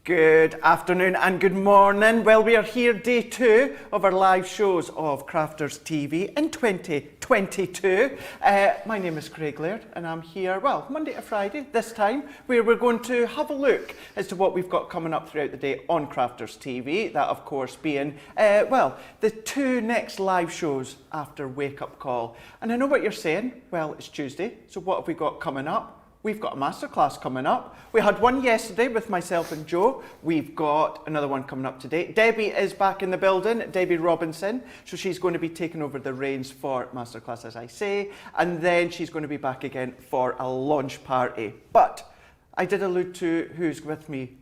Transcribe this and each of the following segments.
Good afternoon and good morning. Well, we are here day 2 of our live shows of Crafters TV in 2022. My name is Craig Laird and I'm here, well, Monday to Friday this time, where we're going to have a look as to what we've got coming up throughout the day on Crafters TV. That, of course, being, well, the 2 next live shows after Wake Up Call. And I know what you're saying. Well, it's Tuesday, so what have we got coming up? We've got a masterclass coming up. We had one yesterday with myself and Joe. We've got another one coming up today. Debbie is back in the building, Debbie Robinson. So she's going to be taking over the reins for masterclass, as I say. And then she's going to be back again for a launch party. But I did allude to who's with me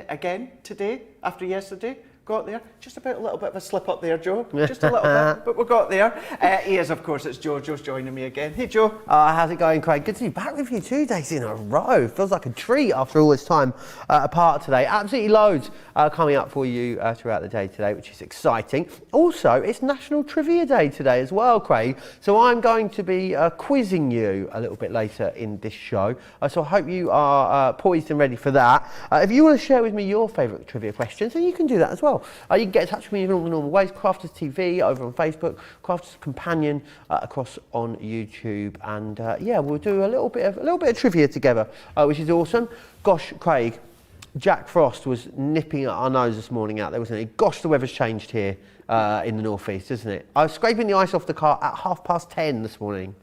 again today, after yesterday. Got there. Just about a little bit of a slip up there, Joe. Just a little bit, but we got there. He is, of course, it's Joe. Joe's joining me again. Hey, Joe. How's it going, Craig? Good to be back with you 2 days in a row. Feels like a treat after all this time apart today. Absolutely loads coming up for you throughout the day today, which is exciting. Also, it's National Trivia Day today as well, Craig. So I'm going to be quizzing you a little bit later in this show. So I hope you are poised and ready for that. If you want to share with me your favourite trivia questions, then you can do that as well. You can get in touch with me in all the normal ways. Crafters TV over on Facebook, Crafters Companion across on YouTube, and yeah, we'll do a little bit of trivia together, which is awesome. Gosh, Craig, Jack Frost was nipping at our nose this morning out there, wasn't he? Gosh, the weather's changed here in the northeast, isn't it? I was scraping the ice off the car at 10:30 this morning.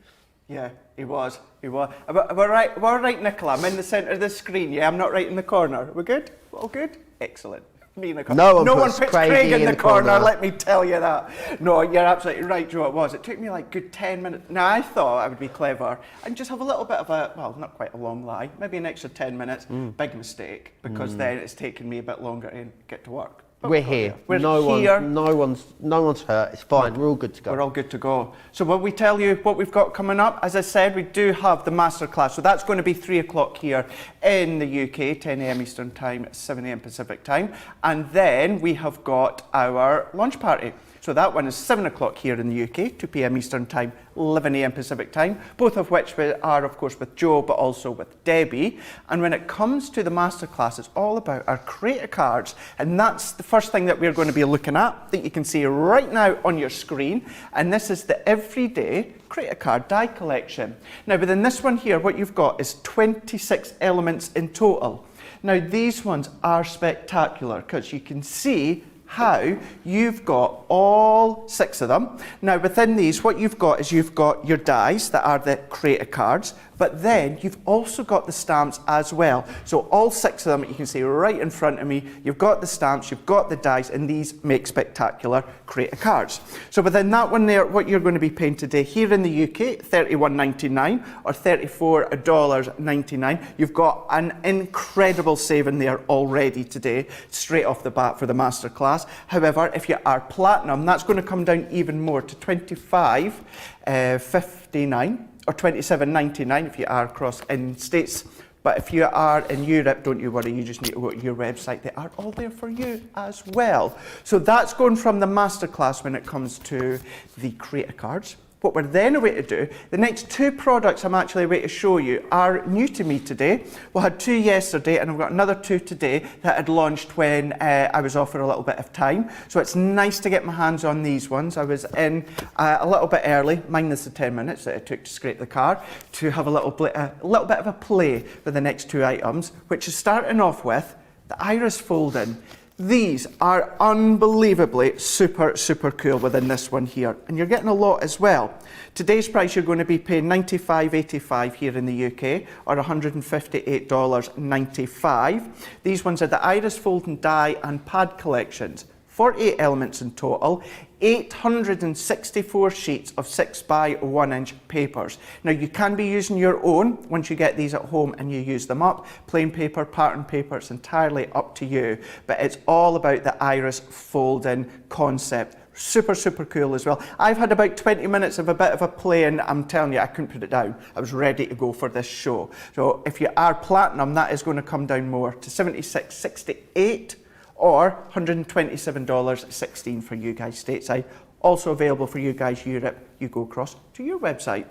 Yeah, he was. We're right, Nicola. I'm in the centre of the screen. Yeah, I'm not right in the corner. We're good? All good? Excellent. Me in the corner. No one puts Craig in the corner, let me tell you that. No, you're absolutely right, Joe, it was. It took me like good 10 minutes. Now, I thought I would be clever and just have a little bit of a, well, not quite a long lie, maybe an extra 10 minutes. Big mistake, because then it's taken me a bit longer to get to work. But we're here. We're here. No one's hurt. It's fine. We're all good to go. We're all good to go. So will we tell you what we've got coming up? As I said, we do have the masterclass. So that's going to be 3 o'clock here in the UK, 10 a.m. Eastern Time, 7 a.m. Pacific Time. And then we have got our launch party. So that one is 7 o'clock here in the UK, 2 p.m. Eastern Time, 11 a.m. Pacific Time, both of which are, of course, with Joe, but also with Debbie. And when it comes to the masterclass, it's all about our creator cards. And that's the first thing that we're going to be looking at, that you can see right now on your screen. And this is the everyday creator card die collection. Now, within this one here, what you've got is 26 elements in total. Now, these ones are spectacular because you can see how you've got all 6 of them. Now within these, what you've got is you've got your dies that are the creator cards, but then you've also got the stamps as well. So all 6 of them, you can see right in front of me, you've got the stamps, you've got the dies, and these make spectacular creator cards. So within that one there, what you're going to be paying today here in the UK, $31.99 or $34.99. You've got an incredible saving there already today, straight off the bat for the masterclass. However, if you are platinum, that's going to come down even more to $25.59 or $27.99 if you are across in States. But if you are in Europe, don't you worry, you just need to go to your website. They are all there for you as well. So that's going from the masterclass when it comes to the creator cards. What we're then away to do, the next 2 products I'm actually away to show you are new to me today. We had 2 yesterday and I've got another 2 today that had launched when I was off for a little bit of time. So it's nice to get my hands on these ones. I was in a little bit early, minus the 10 minutes that it took to scrape the car, to have a little bit of a play with the next 2 items, which is starting off with the iris folding. These are unbelievably super cool within this one here, and you're getting a lot as well. Today's price, you're going to be paying $95.85 here in the UK, or $158.95. These ones are the iris folding die and pad collections. 48 elements in total, 864 sheets of 6 by 1 inch papers. Now you can be using your own once you get these at home and you use them up. Plain paper, pattern paper, it's entirely up to you. But it's all about the iris folding concept. Super cool as well. I've had about 20 minutes of a bit of a play and I'm telling you, I couldn't put it down. I was ready to go for this show. So if you are platinum, that is going to come down more to $76.68. or $127.16 for you guys stateside. Also available for you guys Europe. You go across to your website.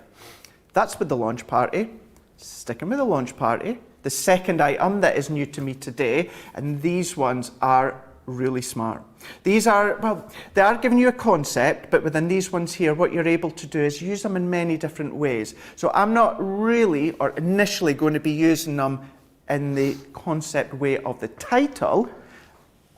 That's with the launch party. Sticking with the launch party, The second item that is new to me today, and these ones are really smart. These are, well, they are giving you a concept, but within these ones here, what you're able to do is use them in many different ways. So I'm not really, or initially, going to be using them in the concept way of the title.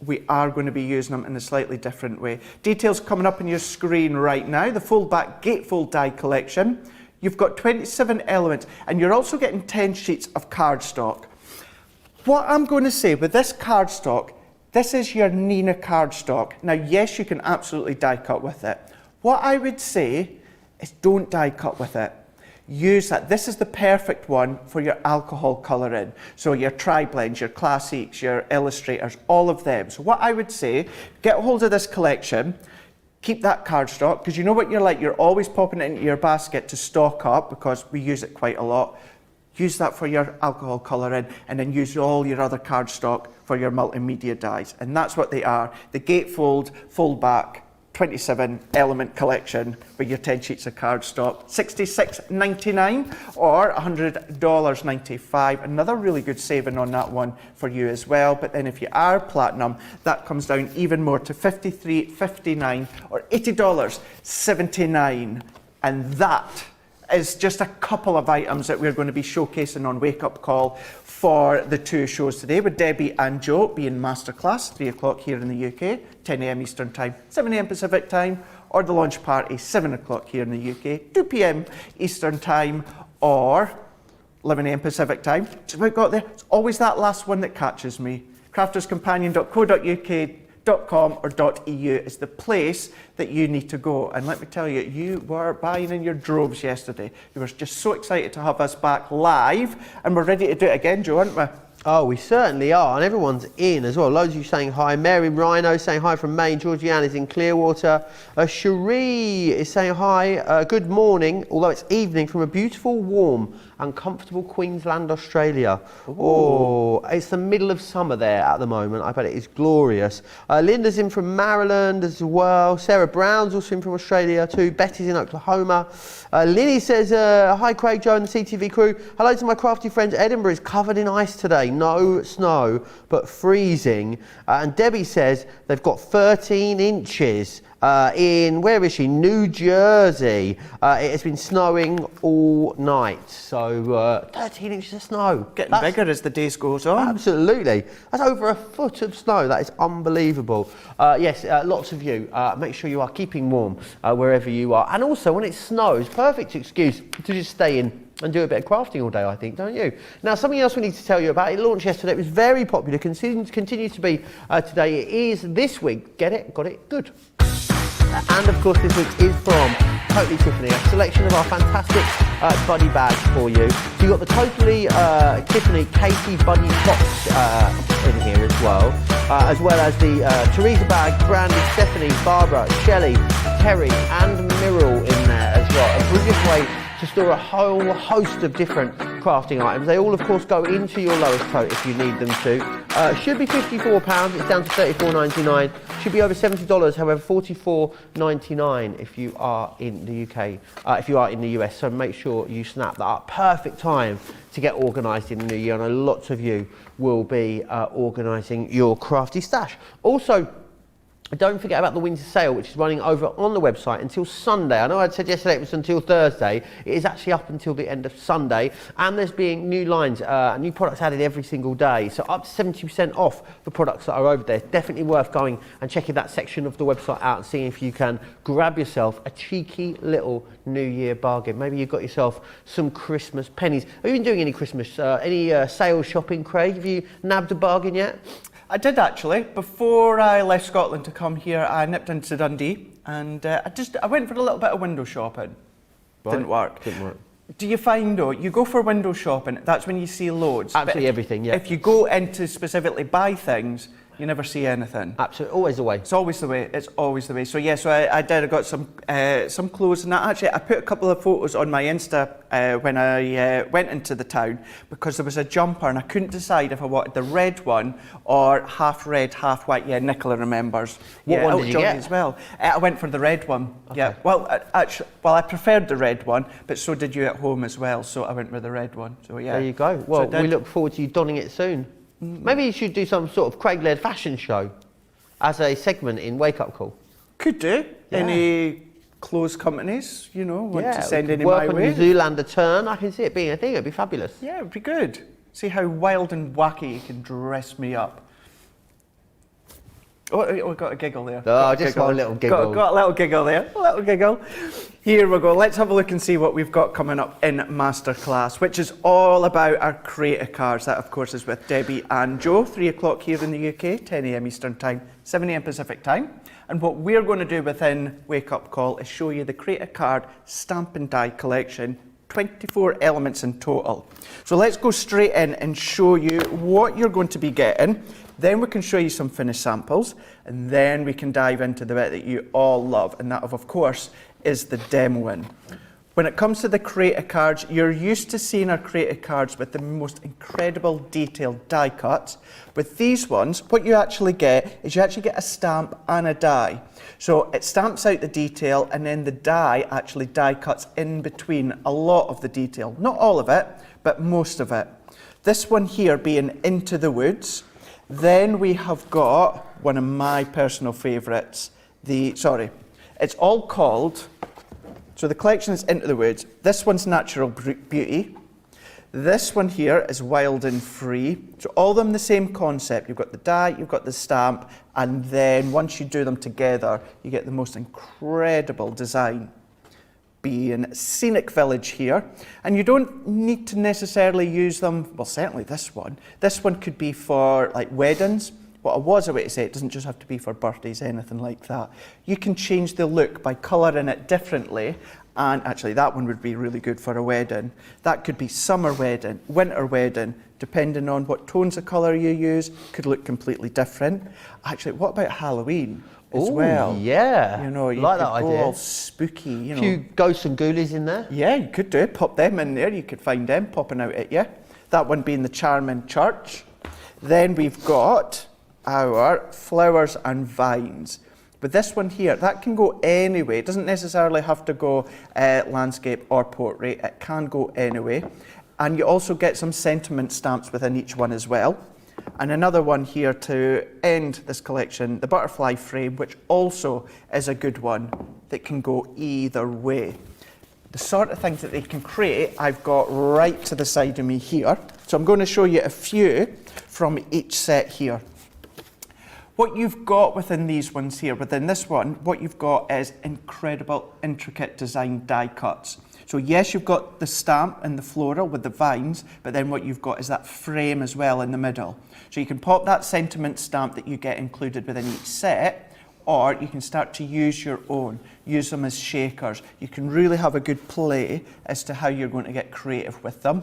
We are going to be using them in a slightly different way. Details coming up on your screen right now. The fold-back gatefold die collection. You've got 27 elements, and you're also getting 10 sheets of cardstock. What I'm going to say with this cardstock, this is your Nina cardstock. Now, yes, you can absolutely die cut with it. What I would say is don't die cut with it. Use that. This is the perfect one for your alcohol colouring. So your tri-blends, your classics, your illustrators, all of them. So what I would say, get a hold of this collection, keep that cardstock, because you know what you're like, you're always popping it into your basket to stock up, because we use it quite a lot. Use that for your alcohol colouring, and then use all your other cardstock for your multimedia dies. And that's what they are. The gatefold, fold back, 27 element collection with your 10 sheets of cardstock. $66.99 or $100.95. Another really good saving on that one for you as well. But then if you are platinum, that comes down even more to $53.59 or $80.79. And that is just a couple of items that we're going to be showcasing on Wake Up Call for the two shows today, with Debbie and Joe being masterclass, 3 o'clock here in the UK, 10 a.m. Eastern Time, 7 a.m. Pacific Time, or the launch party, 7 o'clock here in the UK, 2 p.m. Eastern Time, or 11 a.m. Pacific Time. So we've got there. It's always that last one that catches me. crafterscompanion.co.uk.com or .eu is the place that you need to go. And let me tell you, you were buying in your droves yesterday. You were just so excited to have us back live, and we're ready to do it again, Joe, aren't we? Oh, we certainly are, and everyone's in as well. Loads of you saying hi. Mary Rhino saying hi from Maine. Georgianne is in Clearwater. Cherie is saying hi. Good morning, although it's evening, from a beautiful, warm and comfortable Queensland, Australia. Ooh. Oh, it's the middle of summer there at the moment. I bet it is glorious. Linda's in from Maryland as well. Sarah Brown's also in from Australia too. Betty's in Oklahoma. Lily says, hi Craig, Joe and the CTV crew. Hello to my crafty friends. Edinburgh is covered in ice today. No snow, but freezing. And Debbie says they've got 13 inches in, where is she? New Jersey. It has been snowing all night. So 13 inches of snow. Getting bigger as the days goes on. Absolutely. That's over a foot of snow. That is unbelievable. Yes, lots of you. Make sure you are keeping warm wherever you are. And also, when it snows, perfect excuse to just stay in and do a bit of crafting all day, I think, don't you? Now, something else we need to tell you about. It launched yesterday. It was very popular. Continues to be today. It is this week. Get it? Got it? Good. And of course, this week is from Totally Tiffany, a selection of our fantastic buddy bags for you. So you've got the Totally Tiffany Katie Buddy box in here as well as the Teresa bag, Brandy, Stephanie, Barbara, Shelley, Terry and Myrrell in there as well. A brilliant way to store a whole host of different crafting items. They all, of course, go into your lowest tote if you need them to. Should be £54, it's down to $34.99. Should be over $70, however, $44.99 if you are in the UK, if you are in the US. So make sure you snap that up. Perfect time to get organised in the new year. I know lots of you will be organising your crafty stash. Also, don't forget about the winter sale, which is running over on the website until Sunday. I know I said yesterday it was until Thursday. It is actually up until the end of Sunday. And there's being new lines, new products added every single day. So up to 70% off the products that are over there. It's definitely worth going and checking that section of the website out and seeing if you can grab yourself a cheeky little New Year bargain. Maybe you've got yourself some Christmas pennies. Have you been doing any Christmas, any sales shopping, Craig? Have you nabbed a bargain yet? I did actually. Before I left Scotland to come here, I nipped into Dundee and I went for a little bit of window shopping. Right. Didn't work. Do you find though, you go for window shopping, that's when you see loads. Absolutely everything, yeah. If you go in to specifically buy things, you never see anything. Absolutely, always the way. It's always the way. It's always the way. So yeah, so I got some clothes and that. Actually, I put a couple of photos on my Insta when I went into the town, because there was a jumper and I couldn't decide if I wanted the red one or half red, half white. Yeah, Nicola remembers. What yeah, one did you get? As well. I went for the red one. Okay. Yeah. Well, actually, I preferred the red one, but so did you at home as well. So I went with the red one. So yeah. There you go. Well, So we look forward to you donning it soon. Maybe you should do some sort of Craig Laird fashion show as a segment in Wake Up Call. Could do. Yeah. Any clothes companies, you know, want to send any work my on way? the Zoolander turn. I can see it being a thing. It'd be fabulous. Yeah, it'd be good. See how wild and wacky you can dress me up. Oh, we got a giggle there. Oh, just one little giggle. Got a little giggle there. A little giggle. Here we go. Let's have a look and see what we've got coming up in Masterclass, which is all about our creator cards. That, of course, is with Debbie and Joe. 3 o'clock here in the UK, 10 a.m. Eastern Time, 7 a.m. Pacific Time. And what we're going to do within Wake Up Call is show you the creator card stamp and die collection. 24 elements in total. So let's go straight in and show you what you're going to be getting. Then we can show you some finished samples, and then we can dive into the bit that you all love, and that, of course, is the demoing. When it comes to the creator cards, you're used to seeing our creator cards with the most incredible detailed die cuts. With these ones, what you actually get is you actually get a stamp and a die. So it stamps out the detail, and then the die actually die cuts in between a lot of the detail. Not all of it, but most of it. This one here being Into the Woods. Then we have got one of my personal favourites. It's all called, so the collection is Into the Woods. This one's Natural Beauty. This one here is Wild and Free. So all of them the same concept. You've got the die, you've got the stamp, and then once you do them together, you get the most incredible design. Being Scenic Village here, and you don't need to necessarily use them, well, certainly this one. This one could be for like weddings. What I was about to say, it doesn't just have to be for birthdays, anything like that. You can change the look by colouring it differently, and actually that one would be really good for a wedding. That could be summer wedding, winter wedding, depending on what tones of colour you use, could look completely different. Actually, what about Halloween? As well. Yeah. You know, you like could that go idea. all spooky, you know. A few ghosts and ghoulies in there. Yeah, you could do it. Pop them in there. You could find them popping out at you. That one being the Charming Church. Then we've got our Flowers and Vines. But this one here, that can go anyway. It doesn't necessarily have to go landscape or portrait. It can go anyway. And you also get some sentiment stamps within each one as well. And another one here to end this collection, the Butterfly Frame, which also is a good one that can go either way. The sort of things that they can create, I've got right to the side of me here. So I'm going to show you a few from each set here. What you've got within these ones here, within this one, what you've got is incredible, intricate design die cuts. So yes, you've got the stamp and the floral with the vines, but then what you've got is that frame as well in the middle. So you can pop that sentiment stamp that you get included within each set, or you can start to use your own, use them as shakers. You can really have a good play as to how you're going to get creative with them.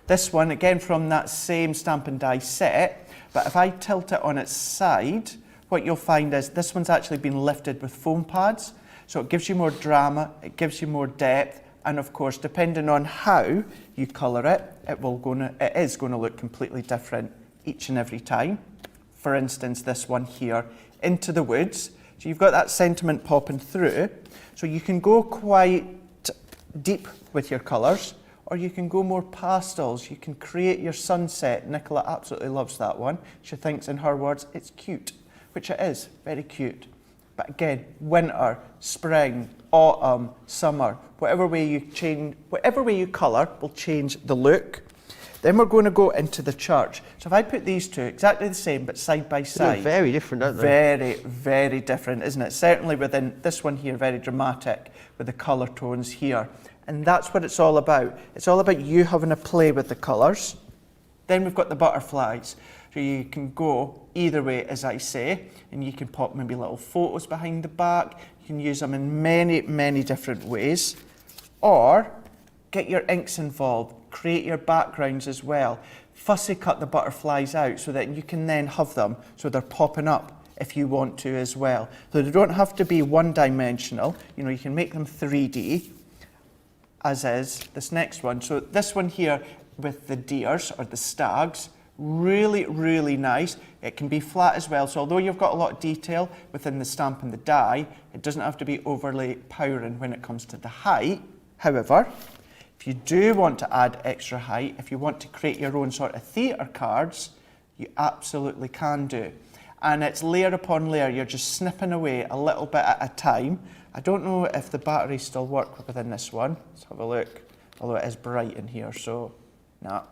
This one, again from that same stamp and die set, but if I tilt it on its side, what you'll find is this one's actually been lifted with foam pads, so it gives you more drama, it gives you more depth, and of course, depending on how you colour it, it is going to look completely different each and every time. For instance, this one here, Into the Woods. So you've got that sentiment popping through. So you can go quite deep with your colours, or you can go more pastels. You can create your sunset. Nicola absolutely loves that one. She thinks, in her words, it's cute, which it is, very cute. But again, winter, spring, autumn, summer, whatever way you colour will change the look. Then we're going to go into the church. So if I put these two exactly the same but side by side. They're very different, aren't they? Very, very different, isn't it? Certainly within this one here, very dramatic with the colour tones here. And that's what it's all about. It's all about you having a play with the colours. Then we've got the butterflies. So you can go either way, as I say, and you can pop maybe little photos behind the back. You can use them in many, many different ways. Or get your inks involved, create your backgrounds as well. fussy cut the butterflies out so that you can then have them so they're popping up if you want to as well. So they don't have to be one-dimensional. You know, you can make them 3D, as is this next one. So this one here with the deers or the stags, really, really nice. It can be flat as well. So although you've got a lot of detail within the stamp and the die, it doesn't have to be overly powering when it comes to the height. However, if you do want to add extra height, if you want to create your own sort of theatre cards, you absolutely can do. And it's layer upon layer. You're just snipping away a little bit at a time. I don't know if the batteries still work within this one. Let's have a look. Although it is bright in here, so no.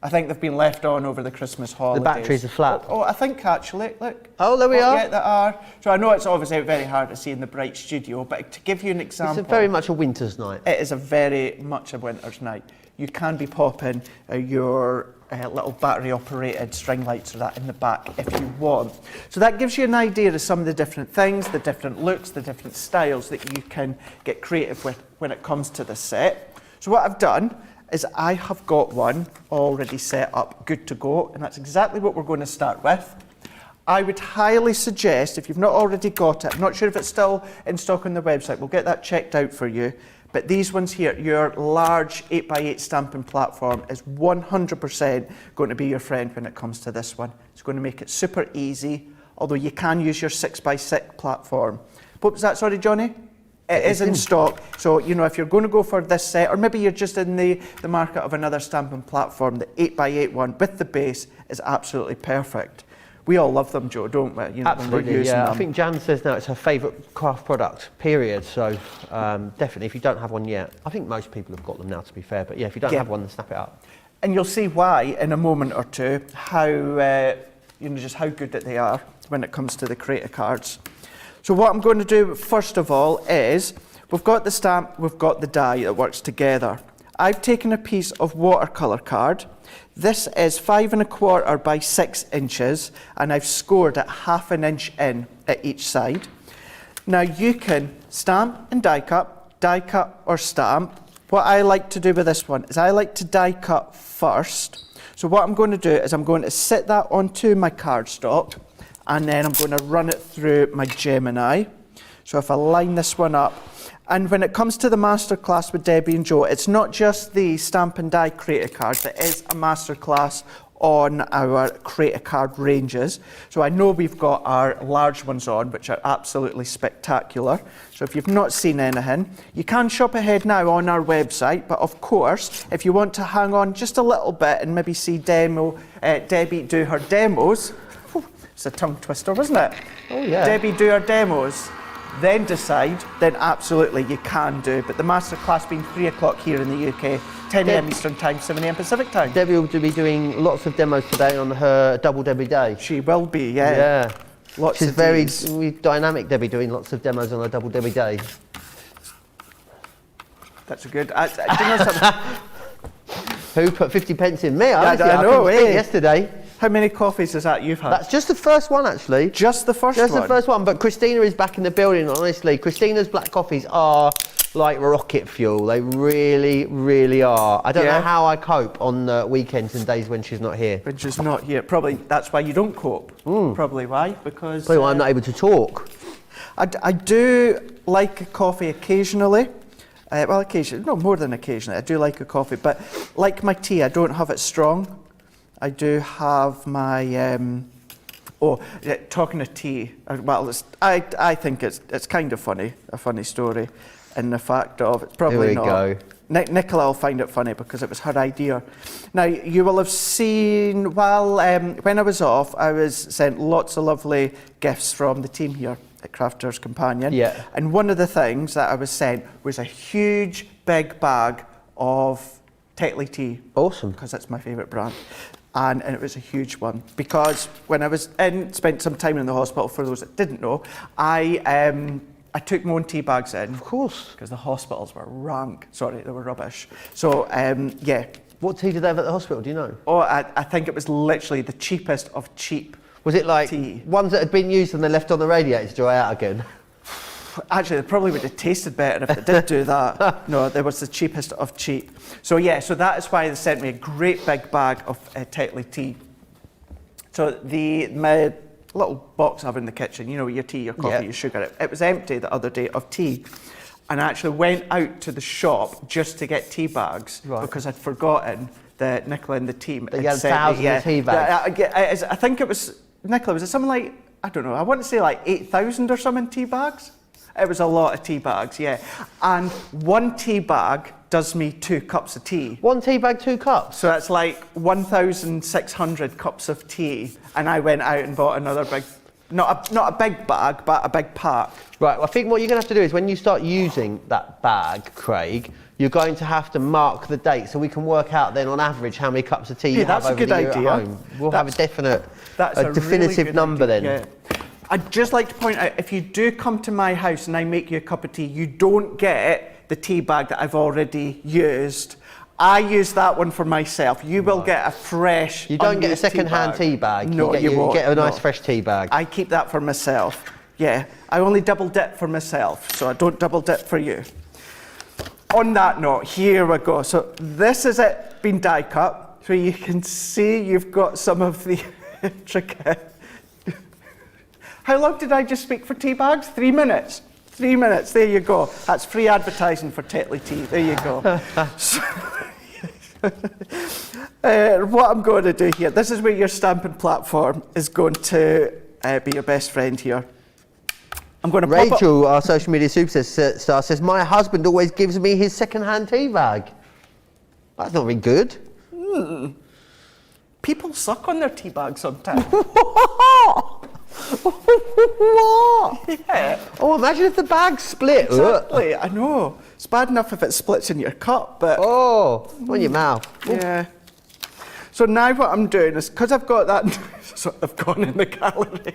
I think they've been left on over the Christmas holidays. The batteries are flat. Oh, I think actually, look. Oh, there we are. Yeah, they are. So I know it's obviously very hard to see in the bright studio, but to give you an example. It's very much a winter's night. It is a very much a winter's night. You can be popping your little battery-operated string lights or that in the back if you want. So that gives you an idea of some of the different things, the different looks, the different styles that you can get creative with when it comes to the set. So what I've done is I have got one already set up, good to go, and that's exactly what we're going to start with. I would highly suggest, if you've not already got it, I'm not sure if it's still in stock on the website, we'll get that checked out for you, but these ones here, your large 8x8 stamping platform is 100% going to be your friend when it comes to this one. It's going to make it super easy, although you can use your 6x6 platform. What was that, sorry, Johnny? It is in stock, so you know if you're going to go for this set, or maybe you're just in the market of another stamping platform, the 8x8 one with the base is absolutely perfect. We all love them, Joe, don't we? You know, Absolutely, when we're using yeah. them. I think Jan says now it's her favourite craft product, period. So definitely, if you don't have one yet, I think most people have got them now, to be fair. But yeah, if you don't have one, then snap it up. And you'll see why in a moment or two, how you know, just how good that they are when it comes to the creator cards. So what I'm going to do first of all is, we've got the stamp, we've got the die that works together. I've taken a piece of watercolour card. This is 5 1/4 by 6 inches, and I've scored it 1/2 inch in at each side. Now you can stamp and die cut or stamp. What I like to do with this one is I like to die cut first. So what I'm going to do is I'm going to sit that onto my cardstock, and then I'm going to run it through my Gemini. So if I line this one up, and when it comes to the masterclass with Debbie and Joe, it's not just the stamp and die creator cards, it is a masterclass on our creator card ranges. So I know we've got our large ones on, which are absolutely spectacular. So if you've not seen anything, you can shop ahead now on our website, but of course, if you want to hang on just a little bit and maybe see Debbie do her demos, it's a tongue twister, wasn't it? Oh yeah. Debbie do her demos, then decide, then absolutely you can do. But the masterclass being 3 o'clock here in the UK, 10 a.m. Eastern Time, 7 a.m. Pacific Time. Debbie will be doing lots of demos today on her Double Debbie Day. She will be, yeah. Yeah. Lots She's of very these. dynamic, Debbie, doing lots of demos on her Double Debbie Day. That's a good. Do you know something? Who put 50 pence in me? I know, yesterday. How many coffees is that you've had? That's just the first one, actually. Just the first one? Just the first one, but Christina is back in the building, honestly. Christina's black coffees are like rocket fuel. They really, really are. I don't know how I cope on weekends and days when she's not here. When she's not here. Probably that's why you don't cope. Probably why? Because... Probably why I'm not able to talk. I do like a coffee occasionally. Well, occasionally, no, more than occasionally. I do like a coffee, but like my tea, I don't have it strong. I do have my, talking of tea, well, I think it's kind of funny, a funny story, in the fact of, it's probably not. Here we go. Nicola will find it funny because it was her idea. Now, you will have seen, when I was off, I was sent lots of lovely gifts from the team here at Crafters Companion. Yeah. And one of the things that I was sent was a huge, big bag of Tetley tea. Awesome. Because that's my favourite brand. And it was a huge one because when I was spent some time in the hospital, for those that didn't know, I took my own tea bags in. Of course. Because the hospitals were rank. Sorry, they were rubbish. So, yeah. What tea did they have at the hospital, do you know? Oh, I think it was literally the cheapest of cheap. Was it like tea. ones that had been used and then left on the radiator to dry out again? Actually, they probably would have tasted better if they did do that. No, they was the cheapest of cheap. So yeah, so that is why they sent me a great big bag of Tetley tea. So my little box I have in the kitchen, you know, your tea, your coffee, your sugar, it was empty the other day of tea. And I actually went out to the shop just to get tea bags because I'd forgotten that Nicola and the team had thousands of tea bags. I think it was, Nicola, was it something like, I don't know, I want to say like 8,000 or something tea bags? It was a lot of tea bags, yeah. And one tea bag does me 2 cups of tea. One tea bag, 2 cups? So that's like 1,600 cups of tea. And I went out and bought another big, not a big bag, but a big pack. Right, well, I think what you're going to have to do is when you start using that bag, Craig, you're going to have to mark the date so we can work out then on average how many cups of tea you have over the year at home. We'll have a definite, definitive really number then. Yeah. I'd just like to point out, if you do come to my house and I make you a cup of tea, you don't get the tea bag that I've already used. I use that one for myself. You will get a fresh, you don't get a second-hand tea bag. No, you won't. Get a nice fresh tea bag. I keep that for myself. Yeah, I only double dip for myself, so I don't double dip for you. On that note, here we go. So this is it been die cut. So you can see you've got some of the intricate. How long did I just speak for tea bags? 3 minutes. 3 minutes, there you go. That's free advertising for Tetley tea, there you go. What I'm going to do here, this is where your stamping platform is going to be your best friend here. I'm going to Rachel, our social media superstar, says, my husband always gives me his second-hand tea bag. That's not very good. People suck on their tea bags sometimes. What? Yeah. Oh, imagine if the bag split. Exactly, I know. It's bad enough if it splits in your cup, but... Oh, on your mouth. Yeah. So now what I'm doing is, because I've got that... So they've gone in the gallery.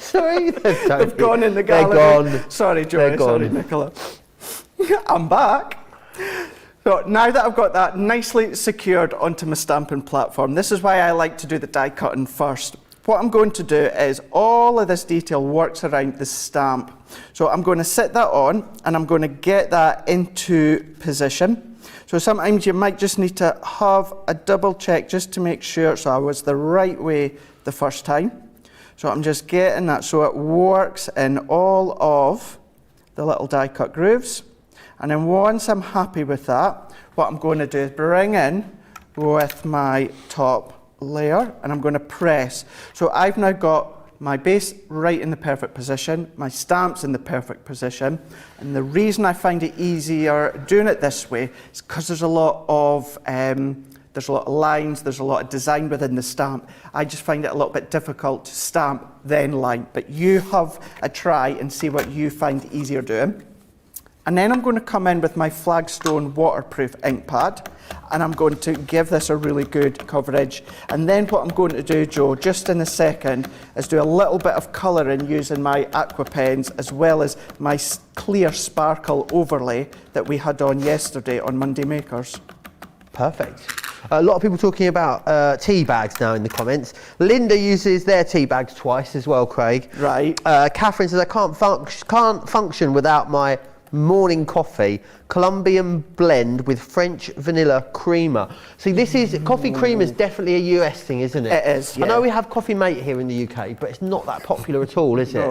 Sorry? They've gone in the gallery. They're gone. Sorry, Joey. Sorry, Nicola. I'm back. So now that I've got that nicely secured onto my stamping platform, this is why I like to do the die cutting first. What I'm going to do is all of this detail works around the stamp. So I'm going to sit that on and I'm going to get that into position. So sometimes you might just need to have a double check just to make sure so I was the right way the first time. So I'm just getting that so it works in all of the little die cut grooves. And then once I'm happy with that, what I'm going to do is bring in with my top layer and I'm going to press. So I've now got my base right in the perfect position, my stamps in the perfect position, and the reason I find it easier doing it this way is because there's a lot of lines, there's a lot of design within the stamp. I just find it a little bit difficult to stamp then line, but you have a try and see what you find easier doing. And then I'm going to come in with my Flagstone waterproof ink pad and I'm going to give this a really good coverage. And then what I'm going to do, Joe, just in a second, is do a little bit of colouring using my aqua pens as well as my clear sparkle overlay that we had on yesterday on Monday Makers. Perfect. A lot of people talking about tea bags now in the comments. Linda uses their tea bags twice as well, Craig. Right. Catherine says, I can't function without my morning coffee, Colombian blend with French vanilla creamer. See, this is, coffee creamer is definitely a US thing, isn't it? It is, yeah. I know we have Coffee Mate here in the UK, but it's not that popular at all, is it?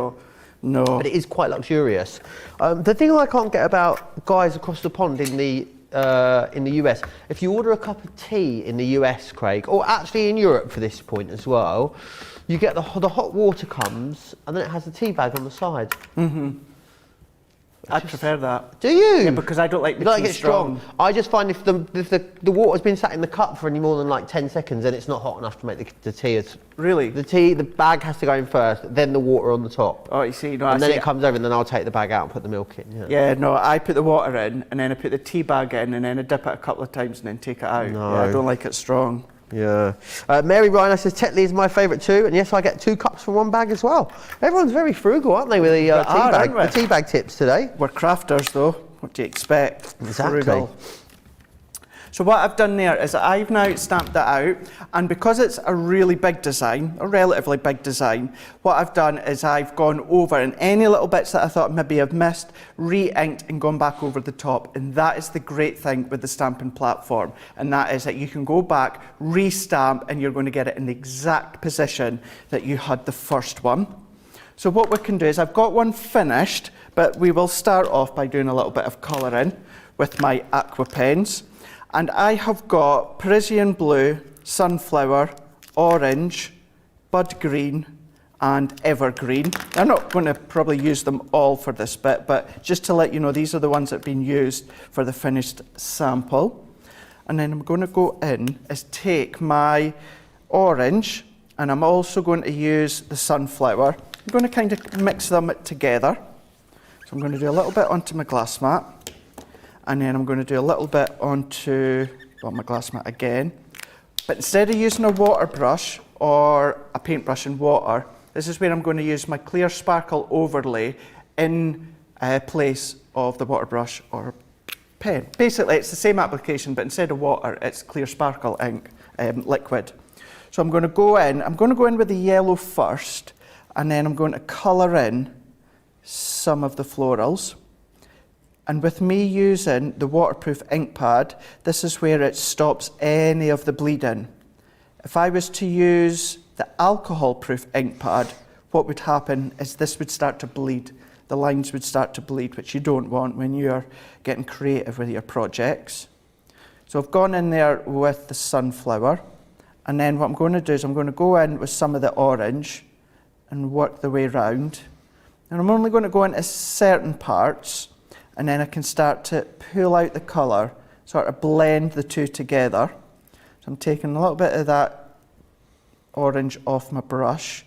No. But it is quite luxurious. The thing I can't get about guys across the pond in the US, if you order a cup of tea in the US, Craig, or actually in Europe for this point as well, you get the hot water comes and then it has the tea bag on the side. Mm-hmm. I prefer that. Do you? Yeah, because I don't like the tea strong. I just find if the water's been sat in the cup for any more than like 10 seconds, then it's not hot enough to make the tea. Really? The bag has to go in first, then the water on the top. Oh, you see, no, and then it comes over, and then I'll take the bag out and put the milk in. Yeah, no, I put the water in, and then I put the tea bag in, and then I dip it a couple of times, and then take it out. No. Yeah, I don't like it strong. Yeah. Mary Ryan says Tetley is my favourite too, and yes, I get 2 cups from one bag as well. Everyone's very frugal, aren't they, with the tea bag tips today? We're crafters, though. What do you expect? Exactly. Frugal. So what I've done there is I've now stamped that out, and because it's a really big design, a relatively big design, what I've done is I've gone over and any little bits that I thought maybe I've missed, re-inked and gone back over the top. And that is the great thing with the stamping platform. And that is that you can go back, re-stamp, and you're going to get it in the exact position that you had the first one. So what we can do is I've got one finished, but we will start off by doing a little bit of colouring with my aqua pens. And I have got Parisian blue, sunflower, orange, bud green, and evergreen. I'm not going to probably use them all for this bit, but just to let you know, these are the ones that have been used for the finished sample. And then I'm going to go in is take my orange, and I'm also going to use the sunflower. I'm going to kind of mix them together. So I'm going to do a little bit onto my glass mat, and then I'm going to do a little bit onto my glass mat again. But instead of using a water brush or a paintbrush in water, this is where I'm going to use my clear sparkle overlay in place of the water brush or pen. Basically, it's the same application, but instead of water, it's clear sparkle ink, liquid. So I'm going to go in with the yellow first, and then I'm going to colour in some of the florals. And with me using the waterproof ink pad, this is where it stops any of the bleeding. If I was to use the alcohol-proof ink pad, what would happen is this would start to bleed. The lines would start to bleed, which you don't want when you're getting creative with your projects. So I've gone in there with the sunflower, and then what I'm going to do is I'm going to go in with some of the orange and work the way round. And I'm only going to go into certain parts, and then I can start to pull out the colour, sort of blend the two together. So I'm taking a little bit of that orange off my brush,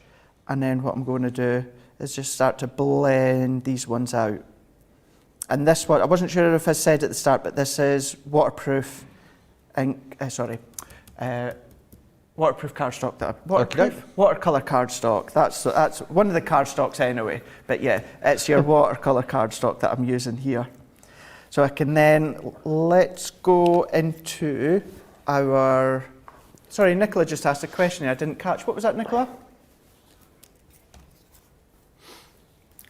and then what I'm going to do is just start to blend these ones out. And this one, I wasn't sure if I said at the start, but this is waterproof ink, waterproof cardstock. Watercolour cardstock. That's one of the cardstocks anyway, but yeah, it's your watercolour cardstock that I'm using here. So I can then, let's go into our, sorry, Nicola just asked a question I didn't catch. What was that, Nicola?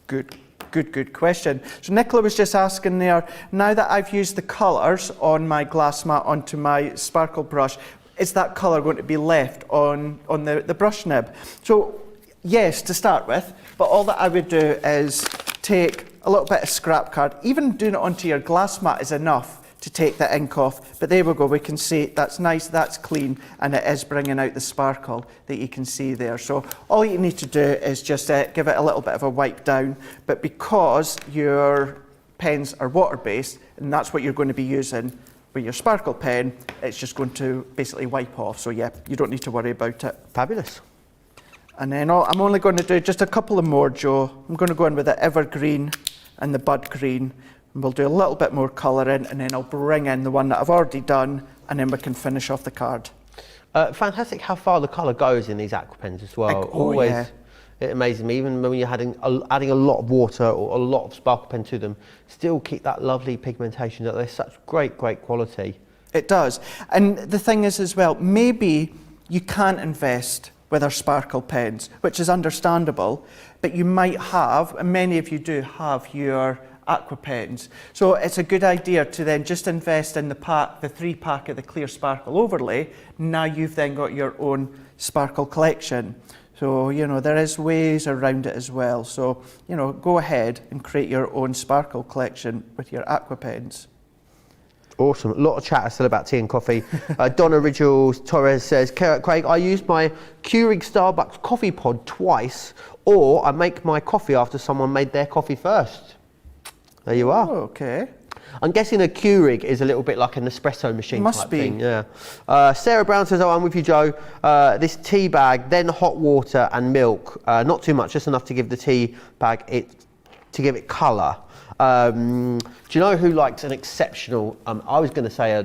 Good question. So Nicola was just asking there, now that I've used the colours on my glass mat onto my sparkle brush, is that colour going to be left on the brush nib? So yes, to start with, but all that I would do is take a little bit of scrap card. Even doing it onto your glass mat is enough to take the ink off. But there we go, we can see that's nice, that's clean, and it is bringing out the sparkle that you can see there. So all you need to do is just give it a little bit of a wipe down. But because your pens are water-based, and that's what you're going to be using with your sparkle pen, it's just going to basically wipe off. So yeah, you don't need to worry about it. Fabulous. And then I'm only going to do just a couple of more, Joe. I'm going to go in with the evergreen and the bud green. And we'll do a little bit more colouring, and then I'll bring in the one that I've already done, and then we can finish off the card. Fantastic how far the colour goes in these aqua pens as well. Always, yeah. It amazes me, even when you're adding a lot of water or a lot of sparkle pen to them, still keep that lovely pigmentation. That they're such great quality. It does. And the thing is as well, maybe you can't invest with our sparkle pens, which is understandable, but you might have, and many of you do have, your aqua pens. So it's a good idea to then just invest in the 3-pack of the clear sparkle overlay. Now you've then got your own sparkle collection. So, you know, there is ways around it as well. So, you know, go ahead and create your own sparkle collection with your aqua pens. Awesome. A lot of chatter still about tea and coffee. Donna Ridgels Torres says, Craig, I use my Keurig Starbucks coffee pod twice, or I make my coffee after someone made their coffee first. There you are. Oh, okay. I'm guessing a Keurig is a little bit like an espresso machine type thing. Yeah. Sarah Brown says, oh, I'm with you, Joe. This tea bag, then hot water and milk. Not too much, just enough to give the tea bag to give it colour. Do you know who likes an exceptional? I was going to say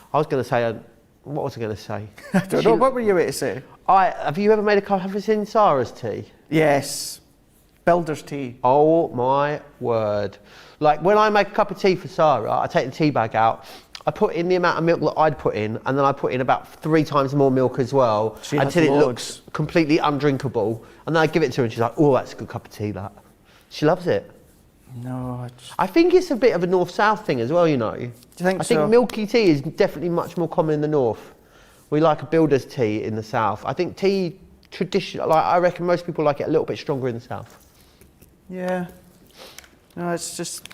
what was I going to say? I don't know. What were you going to say? Have you ever made a cup? Have you seen Sarah's tea? Yes. Builder's tea. Oh my word. Like when I make a cup of tea for Sarah, I take the tea bag out, I put in the amount of milk that I'd put in, and then I put in about 3 times more milk as well, She has until it loads. looks completely undrinkable. And then I give it to her and she's like, oh, that's a good cup of tea, that. She loves it. No, I think it's a bit of a north-south thing as well, you know. Do you think I so? think milky tea is definitely much more common in the north. We like a builder's tea in the south. I think tea tradition, like I reckon most people like it a little bit stronger in the south. Yeah. No, it's just.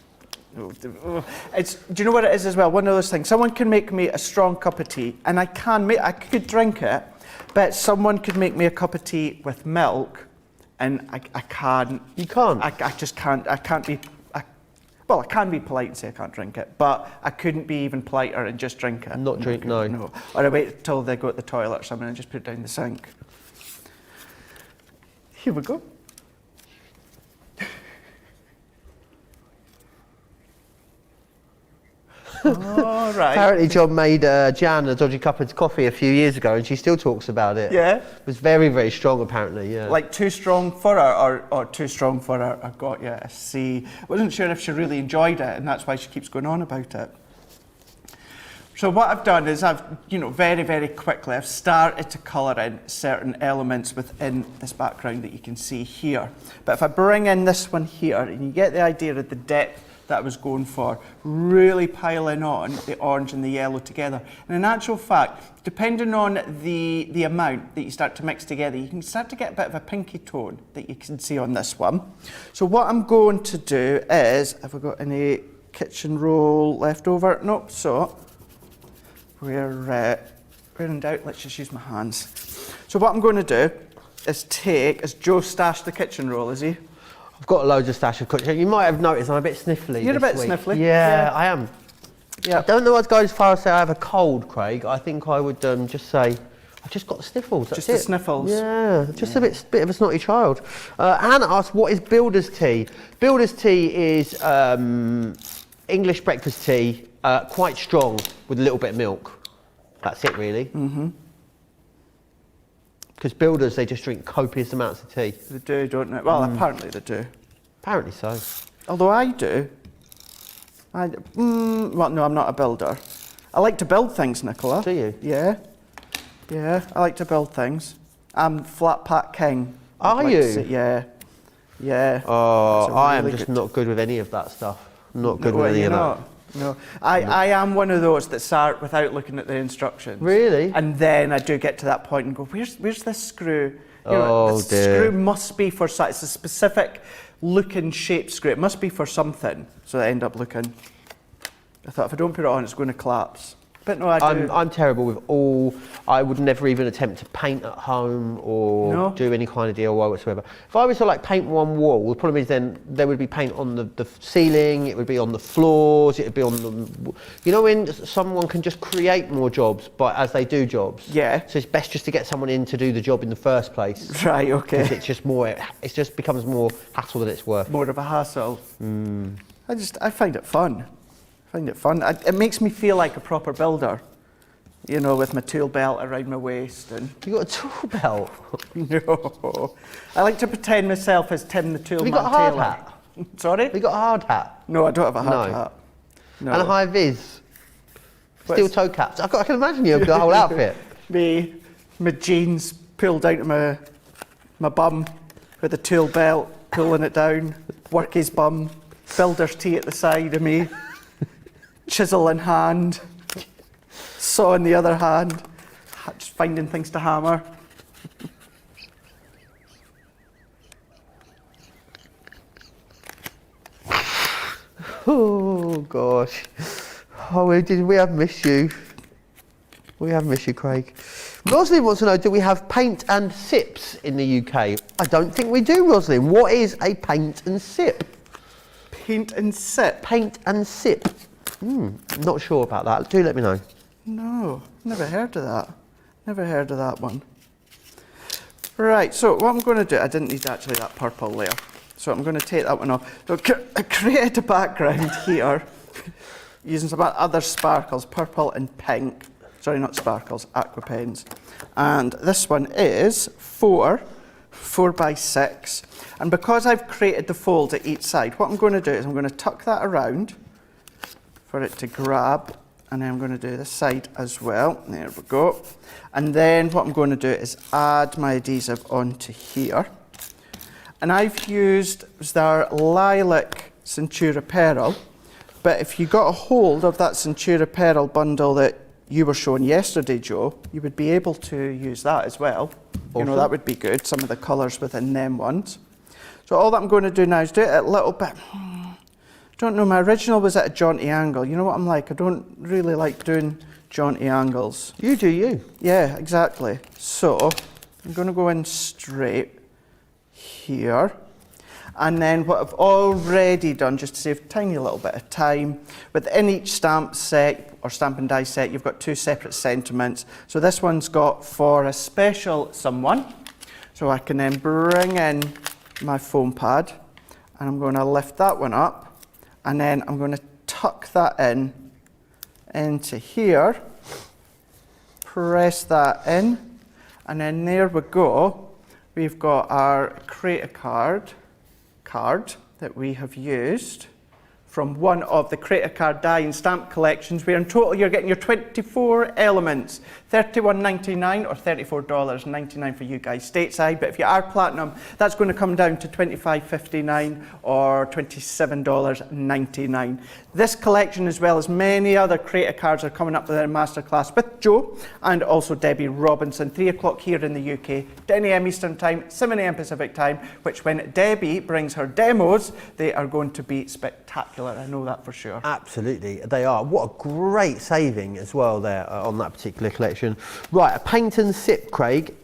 It's. Do you know what it is as well? One of those things. Someone can make me a strong cup of tea, and I could drink it, but someone could make me a cup of tea with milk, and I can't. You can't? I just can't. I can't be. Well, I can be polite and say I can't drink it, but I couldn't be even politer and just drink it. Not drink, no. No. Or I wait till they go to the toilet or something and just put it down the sink. Here we go. All right. Apparently John made Jan a dodgy cup of coffee a few years ago and she still talks about it. Yeah. It was very, very strong apparently, yeah. Like too strong for her or too strong for her? I got you, I see. I wasn't sure if she really enjoyed it and that's why she keeps going on about it. So what I've done is I've, very, very quickly, I've started to colour in certain elements within this background that you can see here. But if I bring in this one here and you get the idea of the depth that I was going for, really piling on the orange and the yellow together. And in actual fact, depending on the amount that you start to mix together, you can start to get a bit of a pinky tone that you can see on this one. So what I'm going to do is, have I got any kitchen roll left over? Nope, so we're in doubt, let's just use my hands. So what I'm going to do is is Joe stashed the kitchen roll, is he? I've got loads of stash of cooking. You might have noticed I'm a bit sniffly. You're a this bit week. sniffly. Yeah, I am. Yeah. I don't know I'd go as far as say I have a cold, Craig. I think I would just say I've just got the sniffles. That's Just it. the sniffles. Yeah, just a bit of a snotty child. Hannah asked, what is builder's tea? Builder's tea is English breakfast tea, quite strong with a little bit of milk. That's it, really. Mm-hmm. Because builders, they just drink copious amounts of tea. They do, don't they? Well, apparently they do. Apparently so. Although I do. Well, no, I'm not a builder. I like to build things, Nicola. Do you? Yeah. Yeah, I like to build things. I'm flat pack king. Are you? Yeah. Yeah. Oh, That's a I am really just good- not good with any of that stuff. Not good Well, with any you're of not. that. No, I am one of those that start without looking at the instructions. Really? And then I do get to that point and go, where's this screw? Oh, this dear. screw must be for something. It's a specific looking shaped screw. It must be for something. So I end up looking. I thought if I don't put it on, it's going to collapse. But no, I do. I'm terrible with all. I would never even attempt to paint at home or do any kind of DIY whatsoever. If I was to like paint one wall, the problem is then there would be paint on the ceiling, it would be on the floors, it would be on the. You know when someone can just create more jobs, but as they do jobs. Yeah. So it's best just to get someone in to do the job in the first place. Right. Okay. Because it's just more. It just becomes more hassle than it's worth. More of a hassle. I find it fun. It makes me feel like a proper builder, with my tool belt around my waist and. You got a tool belt? No, I like to pretend myself as Tim the Toolman Have you got a hard Taylor. hat? Sorry? Have you got a hard hat? No, I don't have a hard No. hat. No. And a high vis? Steel What's- toe caps? I can imagine you have got a whole outfit. My jeans pulled out of my bum with a tool belt, pulling it down, work his bum, builder's tee at the side of me. Chisel in hand, saw in the other hand, just finding things to hammer. Oh gosh. Oh, we have missed you. We have missed you, Craig. Rosalind wants to know, do we have paint and sips in the UK? I don't think we do, Rosalind. What is a paint and sip? Paint and sip? Paint and sip. Not sure about that. Do let me know. No, never heard of that. Never heard of that one. Right, so what I'm going to do, I didn't need actually that purple layer, so I'm going to take that one off. So I created a background here using some other sparkles, purple and pink. Sorry, not sparkles, aqua pens. And this one is 4 by 6. And because I've created the fold at each side, what I'm going to do is I'm going to tuck that around for it to grab And then I'm going to do this side as well. There we go. And then what I'm going to do is add my adhesive onto here. And I've used their lilac Centura Pearl. But if you got a hold of that Centura Pearl bundle that you were showing yesterday, Joe, you would be able to use that as well. Awesome. You know, that would be good, some of the colours within them ones. So all that I'm going to do now is do it a little bit. Don't know, my original was at a jaunty angle. You know what I'm like? I don't really like doing jaunty angles. You do you. Yeah, exactly. So I'm going to go in straight here. And then what I've already done, just to save a tiny little bit of time, within each stamp set or stamp and die set, you've got two separate sentiments. So this one's got for a special someone. So I can then bring in my foam pad and I'm going to lift that one up. And then I'm going to tuck that in into here, press that in, and then there we go. We've got our Create a card that we have used from one of the Create a Card die and stamp collections, where in total you're getting your 24 elements, $31.99 or $34.99 for you guys stateside. But if you are platinum, that's going to come down to $25.59 or $27.99. This collection, as well as many other Create a Cards, are coming up with a masterclass with Joe and also Debbie Robinson, 3 o'clock here in the UK, 10 a.m. Eastern Time, 7 a.m. Pacific Time, which when Debbie brings her demos, they are going to be spectacular. I know that for sure. Absolutely, they are. What a great saving as well there on that particular collection. Right, a paint and sip, Craig,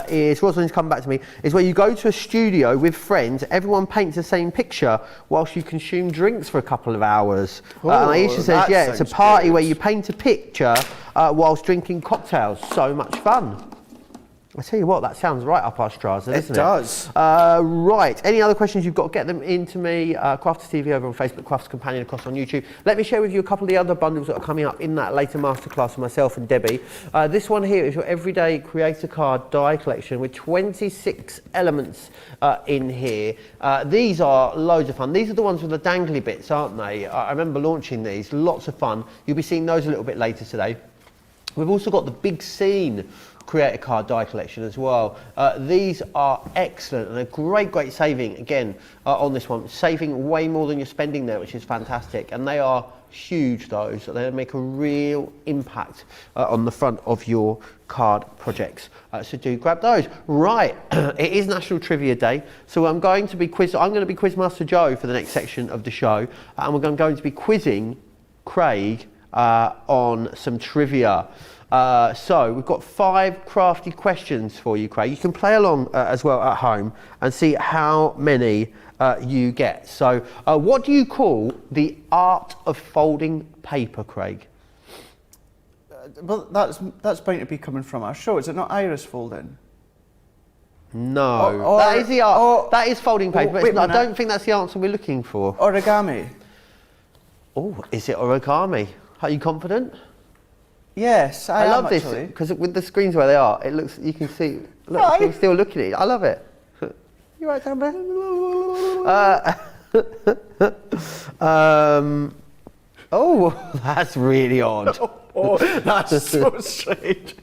is, Rosalind's come back to me, is where you go to a studio with friends, everyone paints the same picture whilst you consume drinks for a couple of hours. And Aisha says, yeah, it's a party where you paint a picture whilst drinking cocktails. So much fun. I tell you what, that sounds right up our straws, doesn't it? It does. Right, any other questions you've got, get them into me. Crafters TV over on Facebook, Crafters Companion across on YouTube. Let me share with you a couple of the other bundles that are coming up in that later masterclass for myself and Debbie. This one here is your everyday creator card die collection with 26 elements in here. These are loads of fun. These are the ones with the dangly bits, aren't they? I remember launching these, lots of fun. You'll be seeing those a little bit later today. We've also got the Big Scene Create a Card die collection as well. These are excellent and a great saving again on this one, saving way more than you're spending there, which is fantastic. And they are huge, those. They make a real impact on the front of your card projects. So do grab those. Right, it is National Trivia Day, so I'm going to be Quizmaster Joe for the next section of the show, and we're going to be quizzing Craig on some trivia. So we've got 5 crafty questions for you, Craig. You can play along as well at home and see how many you get. So what do you call the art of folding paper, Craig? Well, that's bound to be coming from our show. Is it not iris folding? No, that is the art. That is folding paper, but I don't think that's the answer we're looking for. Origami. Oh, is it origami? Are you confident? Yes, I love am, this because with the screens where they are, it looks. You can see. Look, right. you're still looking at it. I love it. You right down there? Oh, that's really odd. Oh, that's so strange.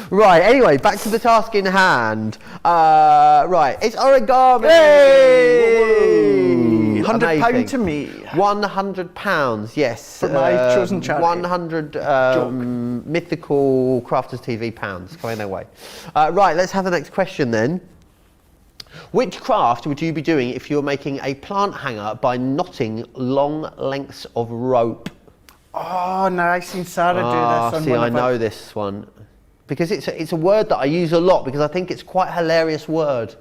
Right, anyway, back to the task in hand. Right, it's origami. Hey! £100 to me. £100, yes. For my chosen charity. 100 mythical Crafters TV pounds coming their way. Right, let's have the next question then. Which craft would you be doing if you were making a plant hanger by knotting long lengths of rope? Oh, no, I've seen Sarah do this. On see, I know this one. Because it's a word that I use a lot because I think it's quite a hilarious word.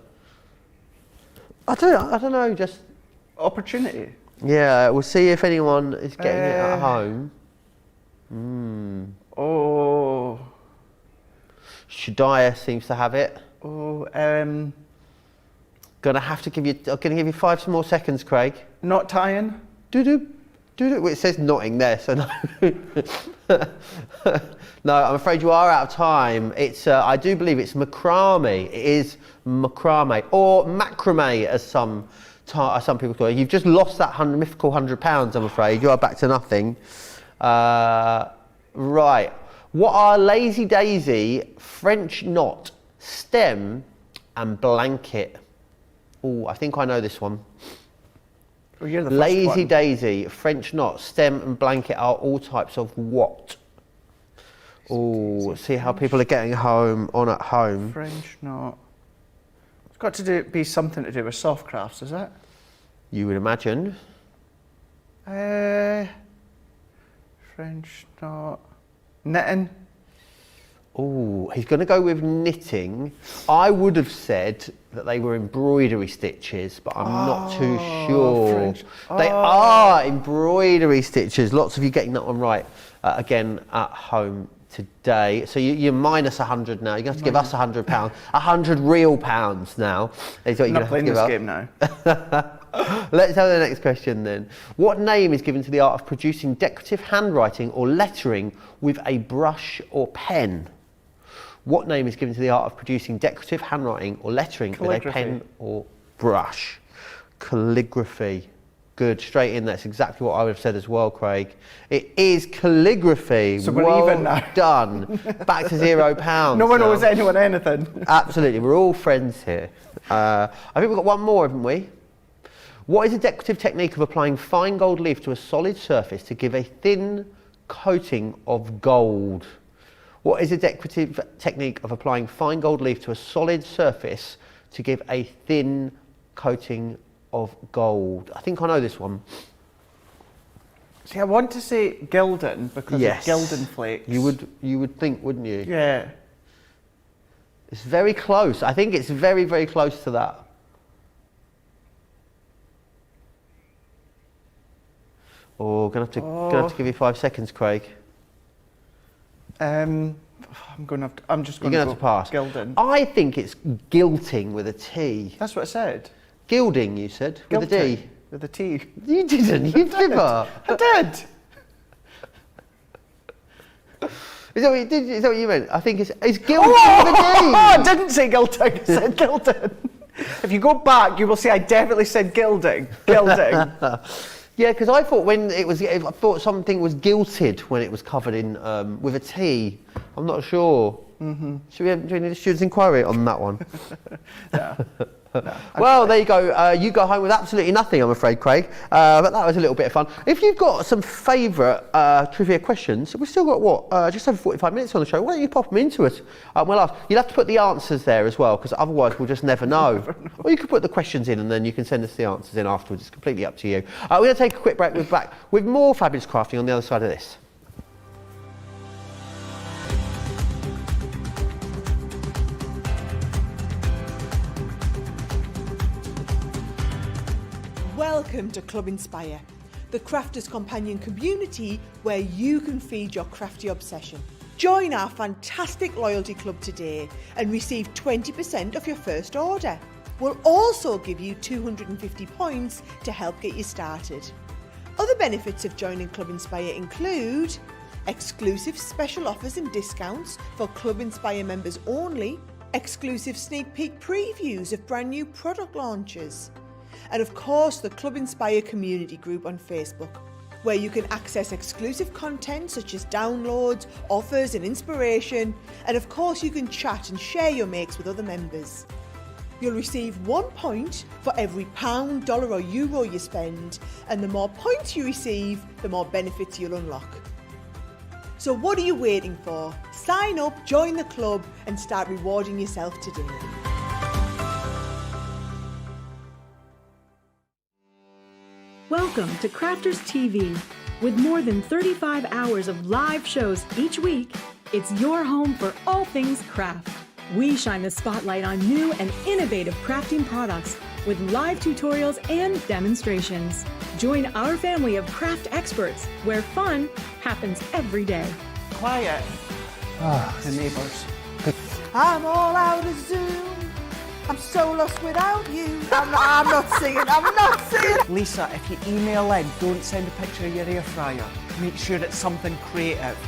I don't know, just... Opportunity. Yeah, we'll see if anyone is getting it at home. Oh. Shadiah seems to have it. Oh, I'm gonna give you 5 more seconds, Craig. Not tying. Doo-doo. Well, it says knotting there, so no. No, I'm afraid you are out of time. It's, I do believe it's macrame. It is macrame, or macrame as some some people call it. You've just lost that mythical £100, I'm afraid. You are back to nothing. Right. What are lazy daisy, French knot, stem, and blanket? Oh, I think I know this one. Well, you're the first Lazy one. daisy, French knot, stem, and blanket are all types of what? Oh, see how people are getting home on at home. French knot. It's got to be something to do with soft crafts, is it? You would imagine. French knot. Knitting. Oh, he's going to go with knitting. I would have said that they were embroidery stitches, but I'm not too sure. French. They are embroidery stitches. Lots of you getting that one right again at home today. So you're minus 100 now. You're going to have to give us £100. 100 real pounds now. Is what you're Not going to playing have this to give up. game now. Let's have the next question then. What name is given to the art of producing decorative handwriting or lettering with a brush or pen? What name is given to the art of producing decorative handwriting or lettering with a pen or brush? Calligraphy. Good, straight in. That's exactly what I would have said as well, Craig. It is calligraphy. So we're well even now. done. Back to £0. No one now. owes anyone anything. Absolutely, we're all friends here. I think we've got one more, haven't we? What is a decorative technique of applying fine gold leaf to a solid surface to give a thin coating of gold? What is a decorative technique of applying fine gold leaf to a solid surface to give a thin coating of gold? I think I know this one. See, I want to say gilding because of gilding flakes. You would think, wouldn't you? Yeah. It's very close. I think it's very, very close to that. Oh, gonna have to give you 5 seconds, Craig. I'm just going to have to pass. Gilding. I think it's gilting with a T. That's what I said. Gilding, you said, with a D. With a T. You didn't. You fibber. I did. Is that what you meant? I think it's gilting Oh, with a D. I didn't say gilding. I said gilding. If you go back, you will see I definitely said gilding. Gilding. Yeah, because I thought something was gilted when it was covered in with a T. I'm not sure. Mm-hmm. Do we need a student's inquiry on that one? No, well, there you go. You go home with absolutely nothing, I'm afraid, Craig. But that was a little bit of fun. If you've got some favourite trivia questions, we've still got, just over 45 minutes on the show. Why don't you pop them into us? We'll ask. You'll have to put the answers there as well, because otherwise we'll just never know. Or you could put the questions in and then you can send us the answers in afterwards. It's completely up to you. We're going to take a quick break. We're back with more fabulous crafting on the other side of this. Welcome to Club Inspire, the crafters' companion community where you can feed your crafty obsession. Join our fantastic loyalty club today and receive 20% of your first order. We'll also give you 250 points to help get you started. Other benefits of joining Club Inspire include exclusive special offers and discounts for Club Inspire members only, exclusive sneak peek previews of brand new product launches, and of course the Club Inspire community group on Facebook, where you can access exclusive content such as downloads, offers and inspiration, and of course you can chat and share your makes with other members. You'll receive 1 point for every £1, dollar or euro you spend, and the more points you receive, the more benefits you'll unlock. So what are you waiting for? Sign up, join the club and start rewarding yourself today. Welcome to Crafters TV. With more than 35 hours of live shows each week, it's your home for all things craft. We shine the spotlight on new and innovative crafting products with live tutorials and demonstrations. Join our family of craft experts where fun happens every day. Quiet. The neighbours. I'm all out of Zoom. I'm so lost without you. I'm not singing. Lisa, if you email in, don't send a picture of your air fryer. Make sure it's something creative.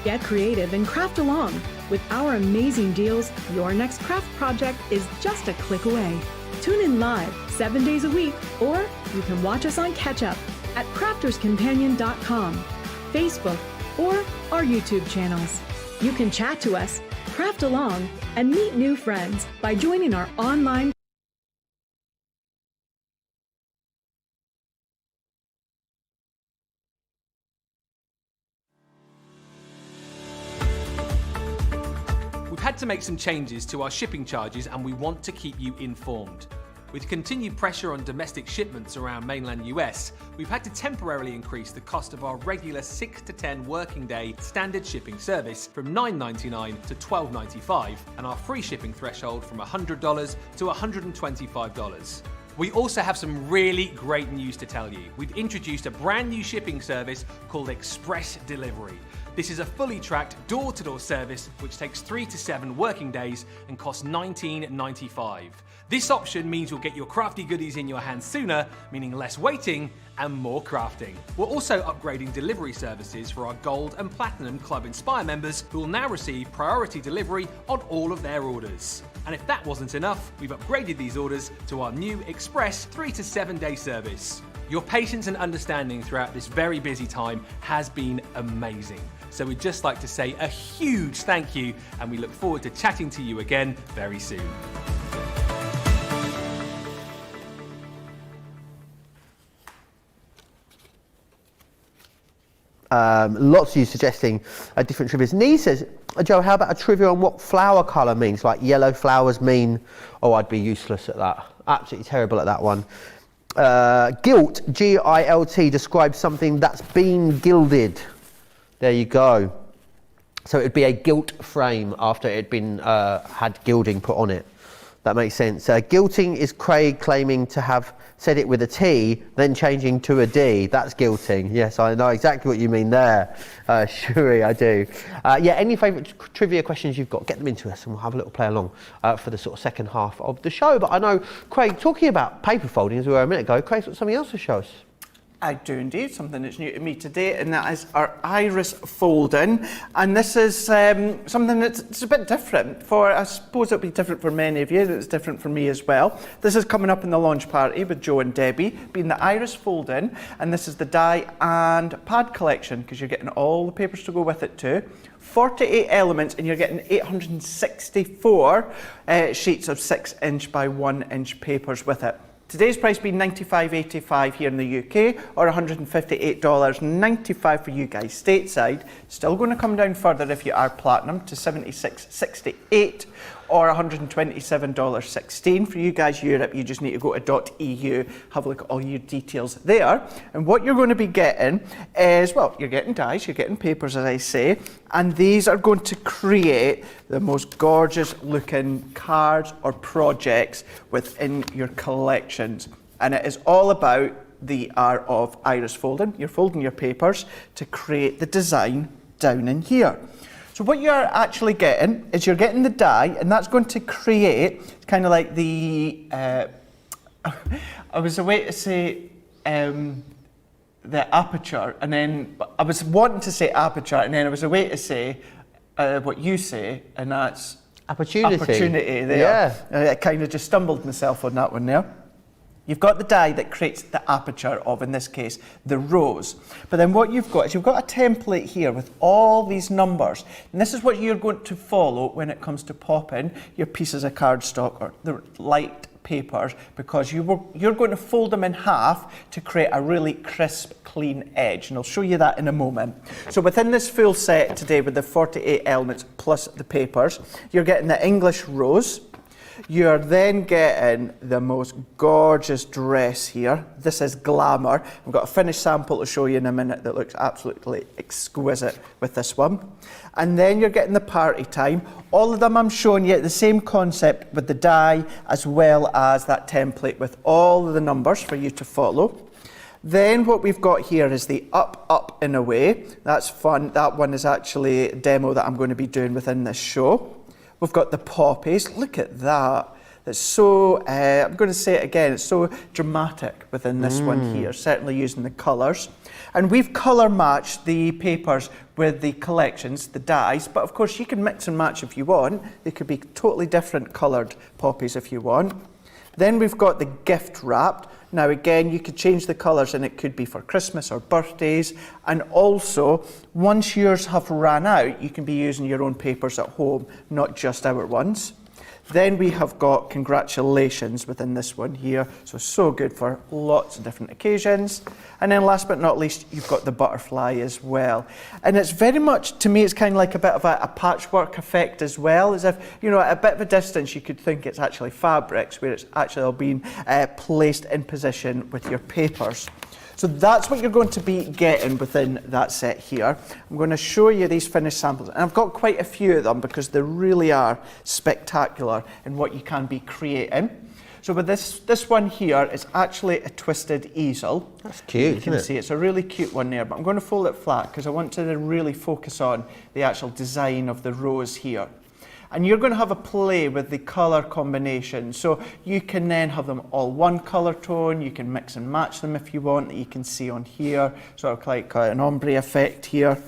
Get creative and craft along. With our amazing deals, your next craft project is just a click away. Tune in live 7 days a week, or you can watch us on Catch Up at crafterscompanion.com, Facebook, or our YouTube channels. You can chat to us, craft along, and meet new friends by joining our online We've had to make some changes to our shipping charges and we want to keep you informed. With continued pressure on domestic shipments around mainland US, we've had to temporarily increase the cost of our regular 6 to 10 working day standard shipping service from $9.99 to $12.95 and our free shipping threshold from $100 to $125. We also have some really great news to tell you. We've introduced a brand new shipping service called Express Delivery. This is a fully tracked door-to-door service which takes 3 to 7 working days and costs $19.95. This option means you'll get your crafty goodies in your hands sooner, meaning less waiting and more crafting. We're also upgrading delivery services for our Gold and Platinum Club Inspire members who will now receive priority delivery on all of their orders. And if that wasn't enough, we've upgraded these orders to our new Express 3 to 7 day service. Your patience and understanding throughout this very busy time has been amazing. So we'd just like to say a huge thank you, and we look forward to chatting to you again very soon. Lots of you suggesting different trivias. Nee says, Joe, how about a trivia on what flower colour means? Like yellow flowers mean... Oh, I'd be useless at that. Absolutely terrible at that one. Gilt, G-I-L-T, describes something that's been gilded. There you go. So it would be a gilt frame after it had been had gilding put on it. That makes sense. Gilting is Craig claiming to have said it with a T, then changing to a D. That's gilting. Yes, I know exactly what you mean there. Shuri, I do. Yeah, any favourite trivia questions you've got, get them into us and we'll have a little play along for the sort of second half of the show. But I know, Craig, talking about paper folding as we were a minute ago, Craig's got something else to show us. I do indeed, something that's new to me today, and that is our iris folding. And this is something that's a bit different I suppose it'll be different for many of you, and it's different for me as well. This is coming up in the launch party with Joe and Debbie, being the iris folding, and this is the die and pad collection, because you're getting all the papers to go with it too. 48 elements, and you're getting 864 sheets of 6-inch by 1-inch papers with it. Today's price being $95.85 here in the UK, or $158.95 for you guys stateside. Still going to come down further if you are platinum to $76.68 or $127.16 for you guys Europe. You just need to go to .eu, have a look at all your details there. And what you're going to be getting is, well, you're getting dies, you're getting papers, as I say, and these are going to create the most gorgeous looking cards or projects within your collections. And it is all about the art of iris folding. You're folding your papers to create the design down in here. So what you're actually getting is you're getting the die, and that's going to create kind of like the, I was a way to say the aperture, and then I was wanting to say aperture, and then I was a way to say what you say, and that's opportunity there. Yeah. I kind of just stumbled myself on that one there. You've got the die that creates the aperture of, in this case, the rows. But then what you've got is you've got a template here with all these numbers. And this is what you're going to follow when it comes to popping your pieces of cardstock or the light papers, because you're going to fold them in half to create a really crisp, clean edge. And I'll show you that in a moment. So within this full set today with the 48 elements plus the papers, you're getting the English rose. You're then getting the most gorgeous dress here. This is Glamour. I've got a finished sample to show you in a minute that looks absolutely exquisite with this one. And then you're getting the Party Time. All of them I'm showing you the same concept with the die as well as that template with all of the numbers for you to follow. Then what we've got here is the Up and Away. That's fun. That one is actually a demo that I'm going to be doing within this show. We've got the poppies. Look at that. It's so, I'm going to say it again, it's so dramatic within this one here, certainly using the colours. And we've colour matched the papers with the collections, the dies, but of course you can mix and match if you want. They could be totally different coloured poppies if you want. Then we've got the gift wrapped. Now again, you could change the colours and it could be for Christmas or birthdays. And also, once yours have ran out, you can be using your own papers at home, not just our ones. Then we have got congratulations within this one here. So good for lots of different occasions. And then last but not least, you've got the butterfly as well. And it's very much, to me, it's kind of like a bit of a patchwork effect as well, as if, you know, at a bit of a distance, you could think it's actually fabrics, where it's actually all being placed in position with your papers. So that's what you're going to be getting within that set here. I'm going to show you these finished samples. And I've got quite a few of them because they really are spectacular in what you can be creating. So with this one here, it's actually a twisted easel. That's cute, you can see it's a really cute one there, but I'm going to fold it flat because I want to really focus on the actual design of the rose here. And you're going to have a play with the colour combination. So you can then have them all one colour tone, you can mix and match them if you want, that you can see on here, sort of like an ombre effect here.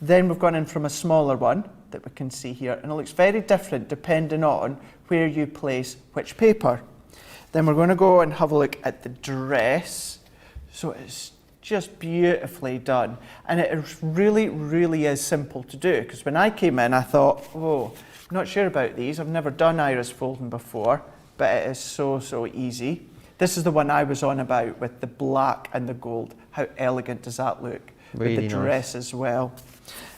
Then we've gone in from a smaller one that we can see here, and it looks very different depending on where you place which paper. Then we're going to go and have a look at the dress. So it's just beautifully done. And it really is simple to do, because when I came in, I thought, oh, I'm not sure about these. I've never done iris folding before, but it is so easy. This is the one I was on about with the black and the gold. How elegant does that look? Really with the nice. dress as well.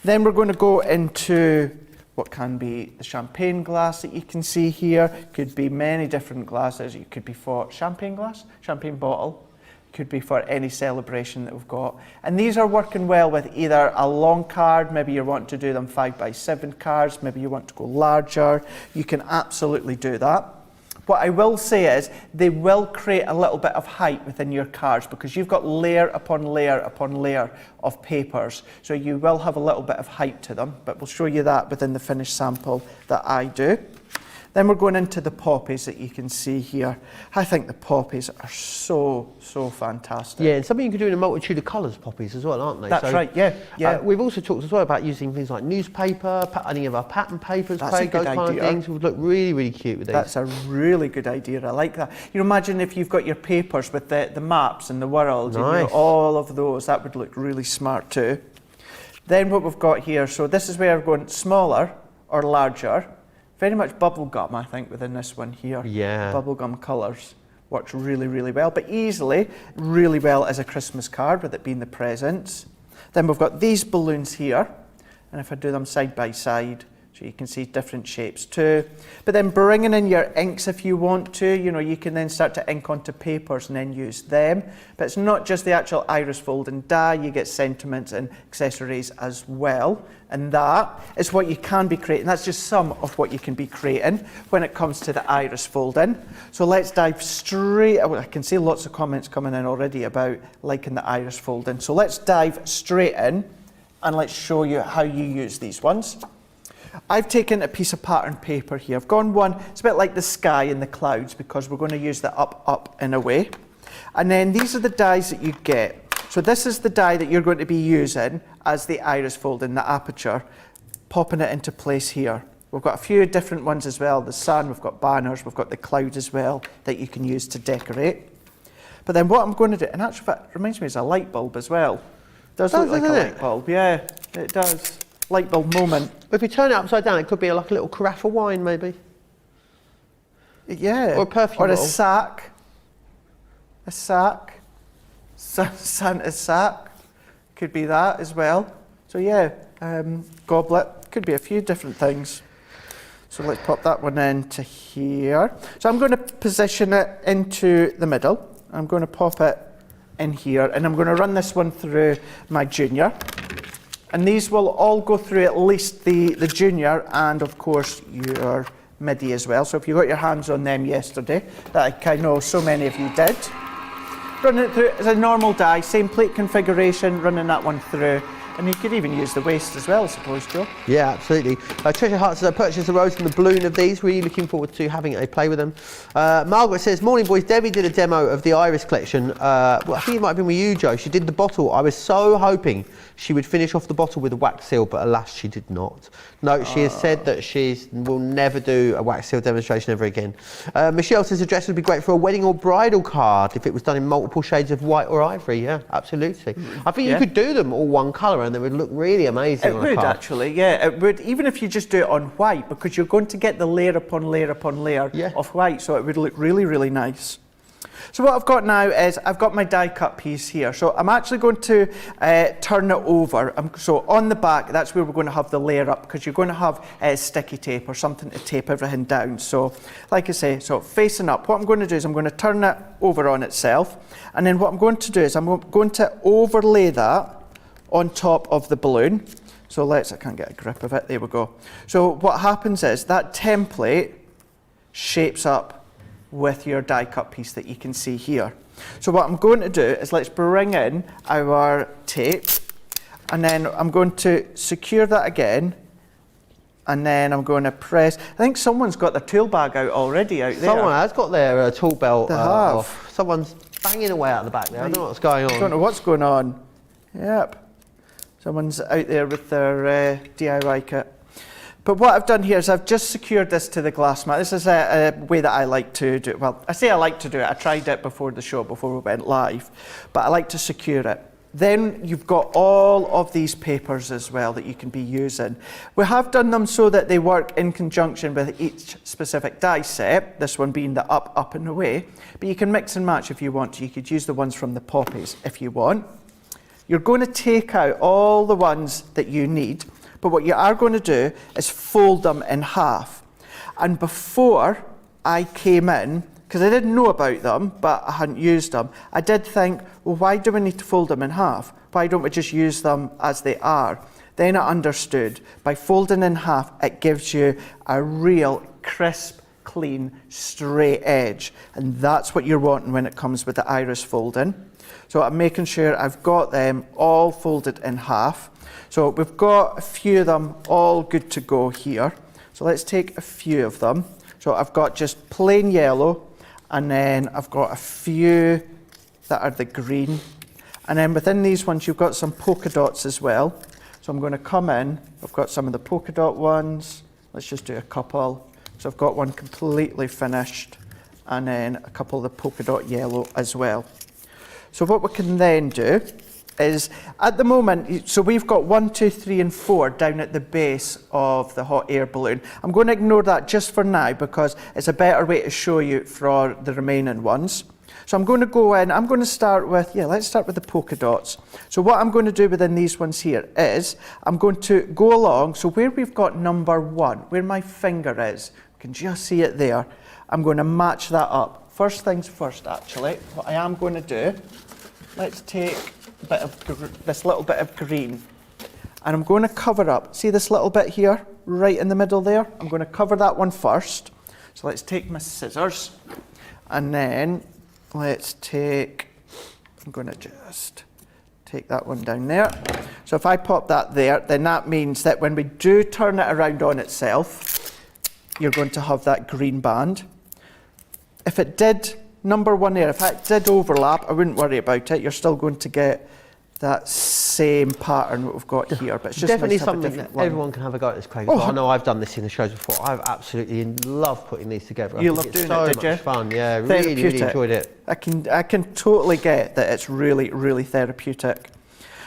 Then we're going to go into what can be the champagne glass that you can see here. Could be many different glasses. It could be for champagne glass, champagne bottle. Could be for any celebration that we've got. And these are working well with either a long card, maybe you want to do them 5x7 cards, maybe you want to go larger. You can absolutely do that. What I will say is they will create a little bit of height within your cards because you've got layer upon layer upon layer of papers. So you will have a little bit of height to them, but we'll show you that within the finished sample that I do. Then we're going into the poppies that you can see here. I think the poppies are so fantastic. Yeah, and something you can do in a multitude of colours, poppies as well, aren't they? That's right, yeah. We've also talked as well about using things like newspaper, any of our pattern papers, That's a Craig, good those kind of idea. things would look really cute with these. That's a really good idea. I like that. You know, imagine if you've got your papers with the maps and the world, and, you know, all of those. That would look really smart too. Then what we've got here, so this is where we're going smaller or larger. Very much bubblegum, I think, within this one here. Yeah. Bubblegum colours. Works really well, but easily, really well as a Christmas card, with it being the presents. Then we've got these balloons here, and if I do them side by side, so you can see different shapes too. But then bringing in your inks if you want to, you know, you can then start to ink onto papers and then use them. But it's not just the actual iris fold and die, you get sentiments and accessories as well. And that is what you can be creating. That's just some of what you can be creating when it comes to the iris folding. So let's dive straight, I can see lots of comments coming in already about liking the iris folding. So let's dive straight in and let's show you how you use these ones. I've taken a piece of pattern paper here. I've gone one, it's a bit like the sky and the clouds because we're going to use the up in a way. And then these are the dies that you get. So this is the die that you're going to be using as the iris fold in the aperture, popping it into place here. We've got a few different ones as well, the sun, we've got banners, we've got the cloud as well that you can use to decorate. But then what I'm going to do, and actually it reminds me it's a light bulb as well. It does look like a light bulb, yeah, it does. Light bulb moment. If you turn it upside down, it could be like a little carafe of wine, maybe. Yeah. Or a perfume Or a bottle. sack. A sack. Santa's sack. Could be that as well. So yeah, goblet. Could be a few different things. So let's pop that one into here. So I'm going to position it into the middle. I'm going to pop it in here, and I'm going to run this one through my junior. And these will all go through at least the junior and of course your midi as well. So if you got your hands on them yesterday, that I know so many of you did. Running it through as a normal die, same plate configuration, running that one through. And you could even use the waist as well, I suppose, Joe. Yeah, absolutely. Treasure Hearts has purchased the rose and the balloon of these. Really looking forward to having a play with them. Margaret says, morning boys, Debbie did a demo of the Iris collection. Well, I think it might have been with you, Joe. She did the bottle. I was so hoping she would finish off the bottle with a wax seal, but alas, she did not. No, she has said that she will never do a wax seal demonstration ever again. Michelle says the dress would be great for a wedding or bridal card if it was done in multiple shades of white or ivory. Yeah, absolutely. I think you could do them all one colour and they would look really amazing on a card. It would actually, yeah, it would, even if you just do it on white, because you're going to get the layer upon layer upon layer of white, so it would look really, really nice. So what I've got now is I've got my die cut piece here. So I'm actually going to turn it over. So on the back, that's where we're going to have the layer up, because you're going to have sticky tape or something to tape everything down. So like I say, so facing up, what I'm going to do is I'm going to turn it over on itself. And then what I'm going to do is I'm going to overlay that on top of the balloon. So I can't get a grip of it, there we go. So what happens is that template shapes up with your die cut piece that you can see here. So what I'm going to do is let's bring in our tape, and then I'm going to secure that again, and then I'm going to press. I think someone's got their tool bag out already out there. Someone has got their tool belt they have. Off. Someone's banging away out the back there. I don't know what's going on. I don't know what's going on. Yep. Someone's out there with their DIY kit. But what I've done here is I've just secured this to the glass mat. This is a way that I like to do it. Well, I say I like to do it. I tried it before the show, before we went live. But I like to secure it. Then you've got all of these papers as well that you can be using. We have done them so that they work in conjunction with each specific die set, this one being the up, up and away. But you can mix and match if you want to. You could use the ones from the poppies if you want. You're going to take out all the ones that you need, but what you are going to do is fold them in half. And before I came in, because I didn't know about them, but I hadn't used them, I did think, well, why do we need to fold them in half? Why don't we just use them as they are? Then I understood, by folding in half, it gives you a real crisp, clean, straight edge. And that's what you're wanting when it comes with the iris folding. So I'm making sure I've got them all folded in half. So we've got a few of them all good to go here. So let's take a few of them. So I've got just plain yellow, and then I've got a few that are the green. And then within these ones, you've got some polka dots as well. So I'm going to come in, I've got some of the polka dot ones. Let's just do a couple. So I've got one completely finished, and then a couple of the polka dot yellow as well. So what we can then do is, at the moment, so we've got 1, 2, 3 and 4 down at the base of the hot air balloon. I'm going to ignore that just for now because it's a better way to show you for the remaining ones. So I'm going to go in, I'm going to start with, let's start with the polka dots. So what I'm going to do within these ones here is, I'm going to go along, so where we've got number 1, where my finger is, you can just see it there, I'm going to match that up. First things first, actually, what I am going to do, let's take this little bit of green, and I'm going to cover up, see this little bit here, right in the middle there? I'm going to cover that one first. So let's take my scissors, and then let's take, I'm going to just take that one down there. So if I pop that there, then that means that when we do turn it around on itself, you're going to have that green band. If it did, number 1 there, if it did overlap, I wouldn't worry about it. You're still going to get that same pattern that we've got here, but it's just definitely nice to have something that one. everyone can have a go at this, Craig. I know I've done this in the shows before. I've absolutely love putting these together. You love doing it, did you? So much fun, yeah. Really enjoyed it. I can totally get that it's really, really therapeutic.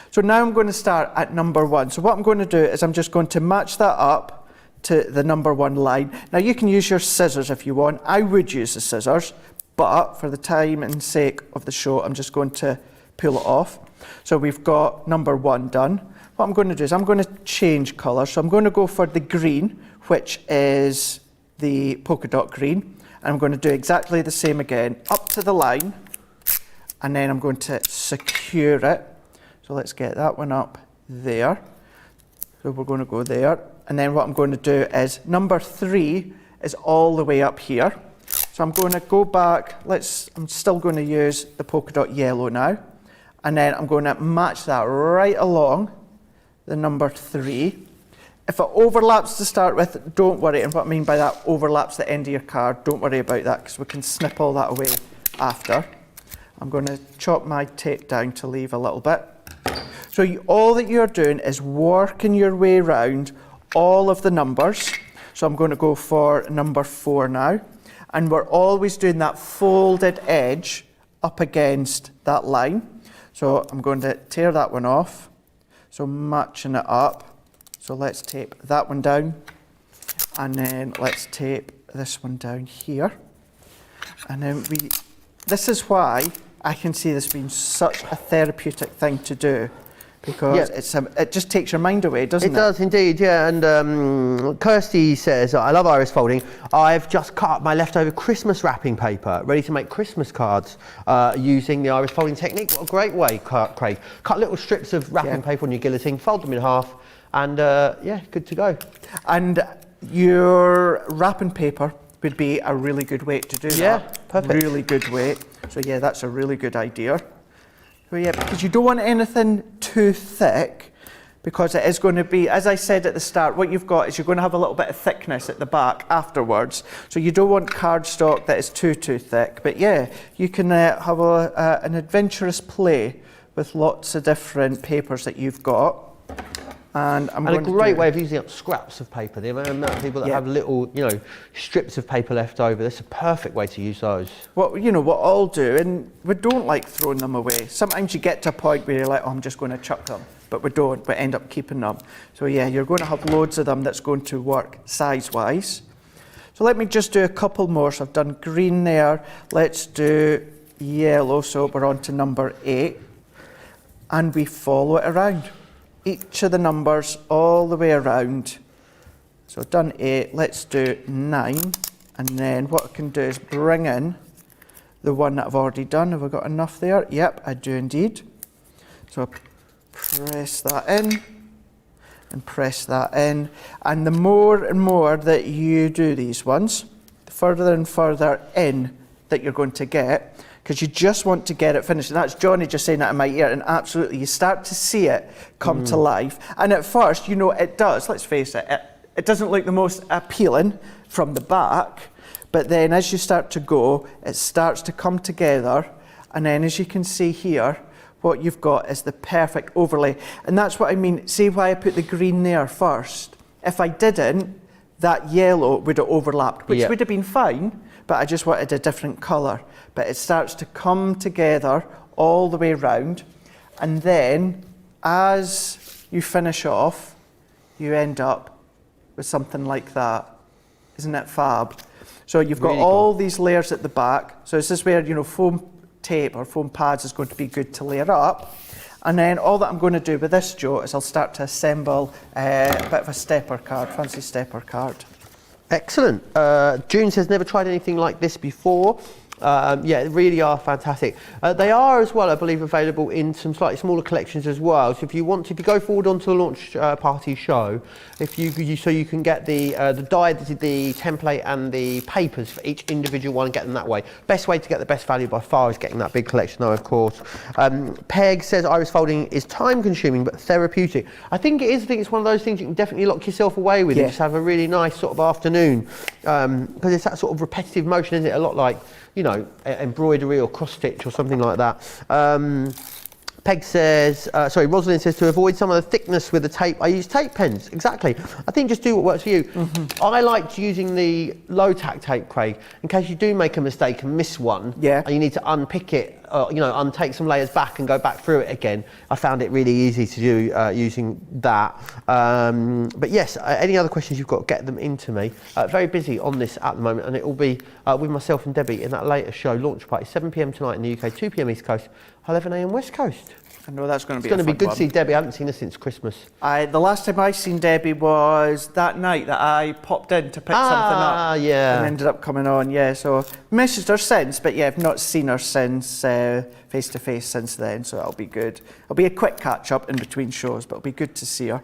So now I'm going to start at number 1. So what I'm going to do is I'm just going to match that up to the number 1 line. Now you can use your scissors if you want. I would use the scissors, but for the time and sake of the show, I'm just going to pull it off. So we've got number 1 done. What I'm going to do is I'm going to change colour. So I'm going to go for the green, which is the polka dot green. And I'm going to do exactly the same again, up to the line. And then I'm going to secure it. So let's get that one up there. So we're going to go there. And then what I'm going to do is number 3 is all the way up here. So I'm going to go back, I'm still going to use the polka dot yellow now. And then I'm going to match that right along the number 3. If it overlaps to start with, don't worry. And what I mean by that, overlaps the end of your card, don't worry about that because we can snip all that away after. I'm going to chop my tape down to leave a little bit. So all that you're doing is working your way around all of the numbers. So I'm going to go for number 4 now. And we're always doing that folded edge up against that line. So I'm going to tear that one off. So matching it up. So let's tape that one down. And then let's tape this one down here. And then this is why I can see this being such a therapeutic thing to do. Because it just takes your mind away, doesn't it? It does indeed, yeah. And Kirsty says, I love iris folding. I've just cut up my leftover Christmas wrapping paper, ready to make Christmas cards using the iris folding technique. What a great way, Craig. Cut little strips of wrapping paper on your guillotine, fold them in half, and good to go. And your wrapping paper would be a really good weight to do that. Yeah, perfect. Really good weight. So yeah, that's a really good idea. So yeah, because you don't want anything too thick, because it is going to be, as I said at the start, what you've got is you're going to have a little bit of thickness at the back afterwards. So you don't want cardstock that is too thick. But yeah, you can have an adventurous play with lots of different papers that you've got. And a great way of using up scraps of paper. The amount of people that have little, strips of paper left over. That's a perfect way to use those. What I'll do, and we don't like throwing them away. Sometimes you get to a point where you're like, I'm just going to chuck them, but we don't. We end up keeping them. So yeah, you're going to have loads of them that's going to work size-wise. So let me just do a couple more. So I've done green there. Let's do yellow. So we're on to number 8, and we follow it around. Each of the numbers all the way around. So I've done 8, let's do 9, and then what I can do is bring in the one that I've already done. Have I got enough there? Yep, I do indeed. So press that in, and press that in, and the more and more that you do these ones, the further and further in that you're going to get, because you just want to get it finished. And that's Johnny just saying that in my ear, and absolutely, you start to see it come to life. And at first, it does, let's face it, it doesn't look the most appealing from the back, but then as you start to go, it starts to come together, and then as you can see here, what you've got is the perfect overlay. And that's what I mean, see why I put the green there first? If I didn't, that yellow would have overlapped, which would have been fine, but I just wanted a different colour. But it starts to come together all the way around, and then as you finish off, you end up with something like that. Isn't it fab? So you've got really all these layers at the back. So this is where foam tape or foam pads is going to be good to layer up. And then all that I'm going to do with this, Joe, is I'll start to assemble a bit of a stepper card, fancy stepper card. Excellent. June says, never tried anything like this before. They really are fantastic. They are as well, I believe, available in some slightly smaller collections as well. So if you go forward onto the launch party show, so you can get the die, the template, and the papers for each individual one and get them that way. Best way to get the best value by far is getting that big collection, though, of course. Peg says iris folding is time-consuming but therapeutic. I think it is. I think it's one of those things you can definitely lock yourself away with and just have a really nice sort of afternoon, because it's that sort of repetitive motion, isn't it? A lot like embroidery or cross stitch or something like that. Peg says, Rosalind says, to avoid some of the thickness with the tape, I use tape pens. Exactly. I think just do what works for you. I liked using the low tack tape, Craig, in case you do make a mistake and miss one, and you need to unpick it, untake some layers back and go back through it again. I found it really easy to do using that. But yes, any other questions you've got, get them into me. Very busy on this at the moment, and it will be with myself and Debbie in that later show, launch party, 7 p.m. tonight in the UK, 2 p.m. East Coast, 11 a.m. West Coast. I know that's going to be It's going to be good to see Debbie. I haven't seen her since Christmas. The last time I seen Debbie was that night that I popped in to pick something up. And ended up coming on, so messaged her since, but I've not seen her since face to face since then, so that'll be good. It'll be a quick catch up in between shows, but it'll be good to see her.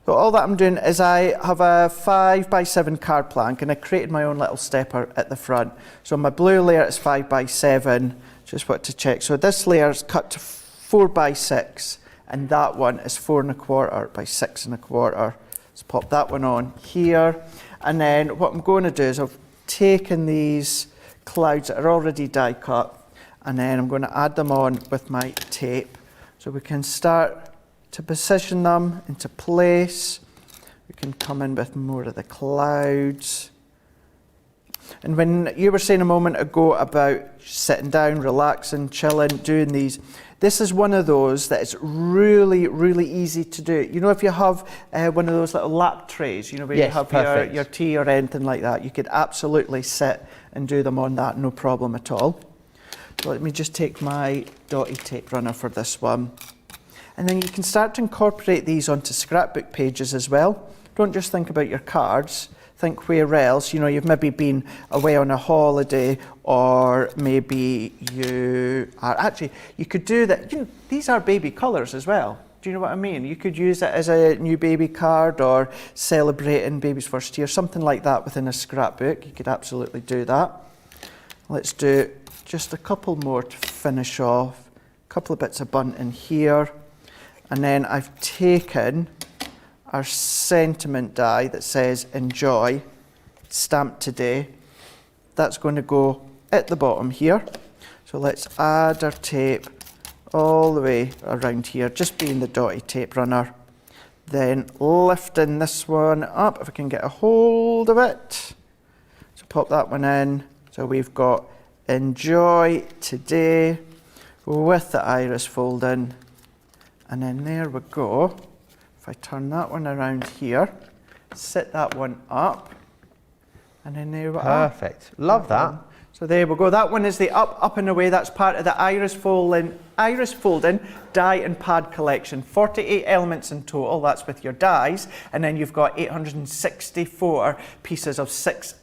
So all that I'm doing is I have a 5x7 card plank, and I created my own little stepper at the front. So my blue layer is 5x7, just want to check. So this layer is cut to 4x6, and that one is 4 1/4 by 6 1/4. Let's pop that one on here. And then what I'm going to do is I've taken these clouds that are already die cut, and then I'm going to add them on with my tape. So we can start to position them into place. We can come in with more of the clouds. And when you were saying a moment ago about sitting down, relaxing, chilling, doing these, this is one of those that is really, really easy to do. You know, if you have one of those little lap trays, you know, where Yes, you have perfect. your tea or anything like that, you could absolutely sit and do them on that, no problem at all. So let me just take my dotty tape runner for this one. And then you can start to incorporate these onto scrapbook pages as well. Don't just think about your cards. Think where else, you know, you've maybe been away on a holiday, or maybe you are, actually, you could do that, you know, these are baby colours as well. Do you know what I mean? You could use it as a new baby card or celebrating baby's first year, something like that within a scrapbook. You could absolutely do that. Let's do just a couple more to finish off. A couple of bits of bunting here. And then I've taken our sentiment die that says enjoy, stamped today. That's going to go at the bottom here. So let's add our tape all the way around here, just being the dotty tape runner. Then lifting this one up, if I can get a hold of it. So pop that one in. So we've got enjoy today with the iris folding. And then there we go. If I turn that one around here, sit that one up, and then there we are. Perfect. Love that. So there we go. That one is the up and away. That's part of the iris folding die and pad collection. 48 elements in total. That's with your dies, and then you've got 864 pieces of 6"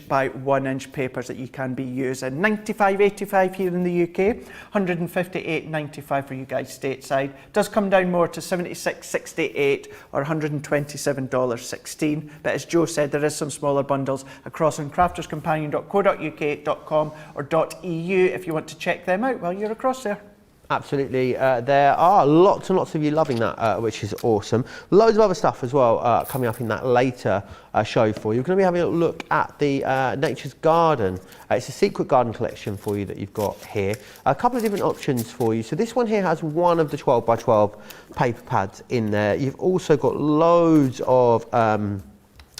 by 1" papers that you can be using. $95.85 here in the UK, $158.95 for you guys stateside. Does come down more to $76.68 or $127.16. But as Joe said, there is some smaller bundles across on crafterscompanion.co.uk.com or .eu if you want to check them out while you're across there. Absolutely. There are lots and lots of you loving that, which is awesome. Loads of other stuff as well coming up in that later show for you. We're going to be having a look at the Nature's Garden. It's a secret garden collection for you that you've got here. A couple of different options for you. So this one here has one of the 12 by 12 paper pads in there. You've also got loads of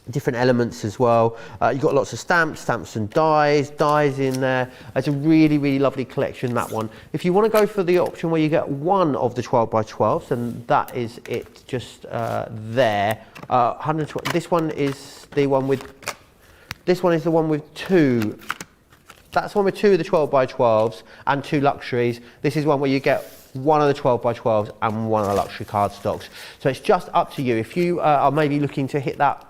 different elements as well. You've got lots of stamps and dies in there. It's a really, really lovely collection, that one. If you want to go for the option where you get one of the 12 by 12s, then that is it just there. 112. This one is the one with two. That's the one with two of the 12 by 12s and two luxuries. This is one where you get one of the 12 by 12s and one of the luxury cardstocks. So it's just up to you. If you are maybe looking to hit that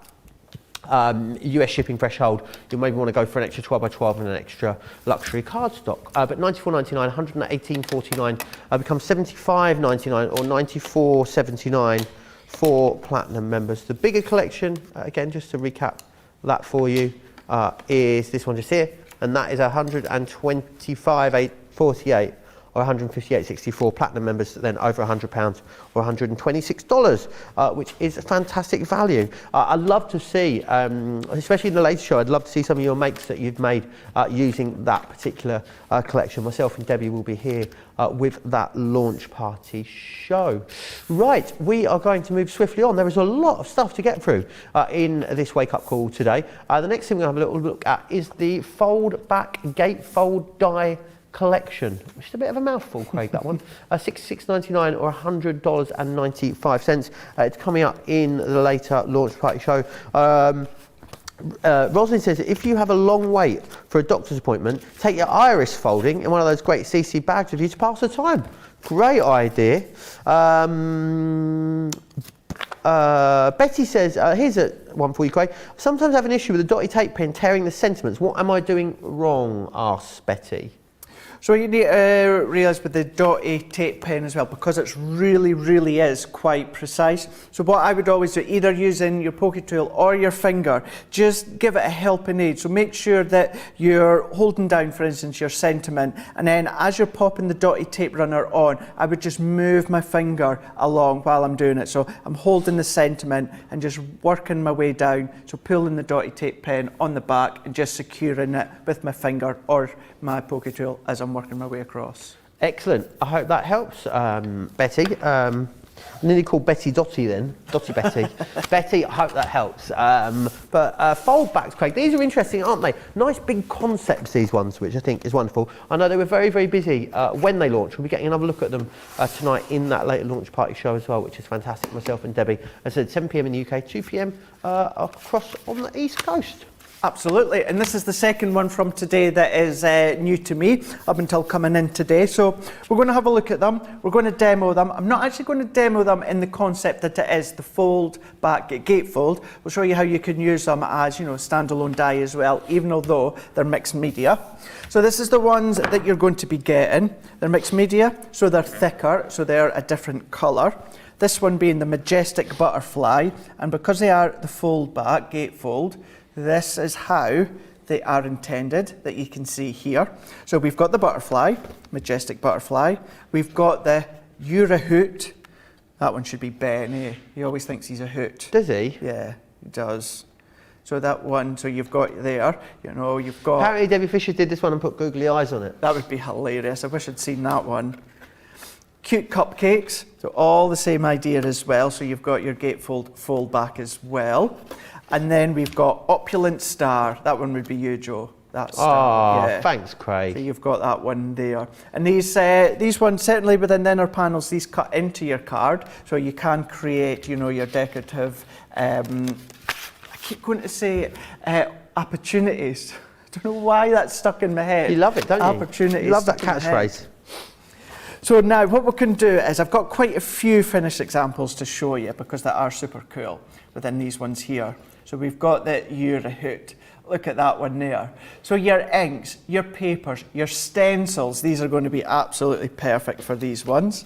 US shipping threshold, you maybe want to go for an extra 12 by 12 and an extra luxury cardstock. But $94.99, $118.49 becomes $75.99 or $94.79 for platinum members. The bigger collection, again, just to recap that for you, is this one just here, and that is $125.48 or $158.64. Platinum members then over £100 or $126, which is a fantastic value. I'd love to see, especially in the latest show, I'd love to see some of your makes that you've made using that particular collection. Myself and Debbie will be here with that launch party show. Right, we are going to move swiftly on. There is a lot of stuff to get through in this wake-up call today. The next thing we're going to have a little look at is the fold-back gatefold die collection, which is a bit of a mouthful, Craig, that one. $66.99 or $100.95. It's coming up in the later launch party show. Rosalind says, if you have a long wait for a doctor's appointment, take your iris folding in one of those great CC bags with you to pass the time. Great idea. Betty says, here's one for you, Craig. Sometimes I have an issue with the dotty tape pen tearing the sentiments. What am I doing wrong? Asks Betty. So you need to realise with the dotty tape pen as well, because it's really is quite precise. So what I would always do, either using your poke tool or your finger, just give it a helping aid. So make sure that you're holding down, for instance, your sentiment, and then as you're popping the dotty tape runner on, I would just move my finger along while I'm doing it. So I'm holding the sentiment and just working my way down. So pulling the dotty tape pen on the back and just securing it with my finger or my poke tool as I'm working my way across. Excellent. I hope that helps, Betty. I nearly called Betty Dotty then. Dotty Betty. Betty, I hope that helps. But fold backs, Craig, these are interesting, aren't they? Nice big concepts, these ones, which I think is wonderful. I know they were very busy when they launched. We'll be getting another look at them tonight in that later launch party show as well, which is fantastic. Myself and Debbie. I said 7 p.m. in the UK, 2 p.m. across on the East Coast. Absolutely, and this is the second one from today that is new to me up until coming in today. So we're going to have a look at them, we're going to demo them. I'm not actually going to demo them in the concept that it is the fold back gatefold. We'll show you how you can use them as, standalone die as well, even although they're mixed media. So this is the ones that you're going to be getting. They're mixed media, so they're thicker, so they're a different colour. This one being the Majestic Butterfly, and because they are the fold back gatefold, this is how they are intended, that you can see here. So we've got the butterfly, Majestic Butterfly. We've got the You're a Hoot. That one should be Ben, eh? He always thinks he's a hoot. Does he? Yeah, he does. So that one, so you've got there, you've got... Apparently Debbie Fisher did this one and put googly eyes on it. That would be hilarious. I wish I'd seen that one. Cute cupcakes, so all the same idea as well. So you've got your gatefold fold back as well. And then we've got Opulent Star. That one would be you, Joe. That star. Oh, yeah. Thanks, Craig. So you've got that one there. And these ones, certainly within the inner panels, these cut into your card. So you can create, your decorative, I keep going to say opportunities. I don't know why that's stuck in my head. You love it, don't you? Opportunities. You love that stuck in my catchphrase. head. So now what we can do is I've got quite a few finished examples to show you because they are super cool within these ones here. So we've got the You're a Hoot. Look at that one there. So your inks, your papers, your stencils, these are going to be absolutely perfect for these ones.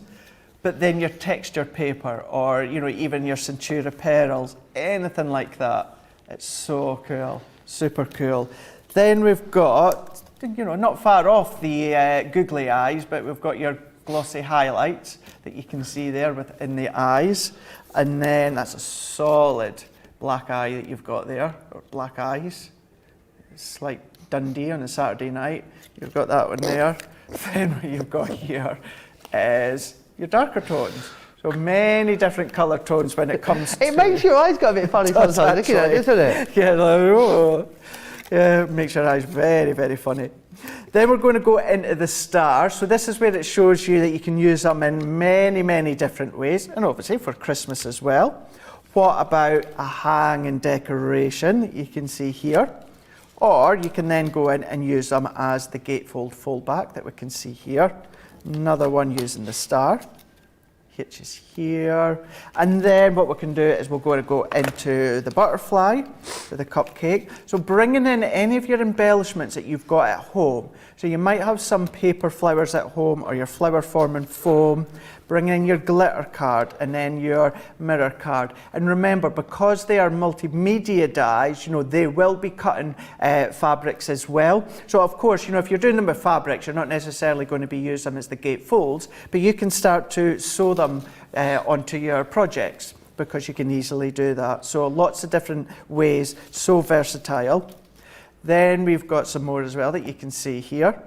But then your texture paper or, even your Centura Pearls, anything like that. It's so cool, super cool. Then we've got, not far off the googly eyes, but we've got your glossy highlights that you can see there within the eyes. And then that's a solid black eye that you've got there, or black eyes. It's like Dundee on a Saturday night. You've got that one there. Then what you've got here is your darker tones. So many different colour tones when it comes to... It makes your eyes go a bit funny sometimes, looking at it, doesn't it? Yeah, yeah, makes your eyes very funny. Then we're going to go into the star. So this is where it shows you that you can use them in many different ways, and obviously for Christmas as well. What about a hang and decoration that you can see here? Or you can then go in and use them as the gatefold fold back that we can see here. Another one using the star. Hitches here. And then what we can do is we're going to go into the butterfly with the cupcake. So bringing in any of your embellishments that you've got at home. So you might have some paper flowers at home or your flower forming foam. Bring in your glitter card and then your mirror card. And remember, because they are multimedia dies, they will be cutting fabrics as well. So of course, if you're doing them with fabrics, you're not necessarily going to be using them as the gatefolds, but you can start to sew them onto your projects because you can easily do that. So lots of different ways, so versatile. Then we've got some more as well that you can see here.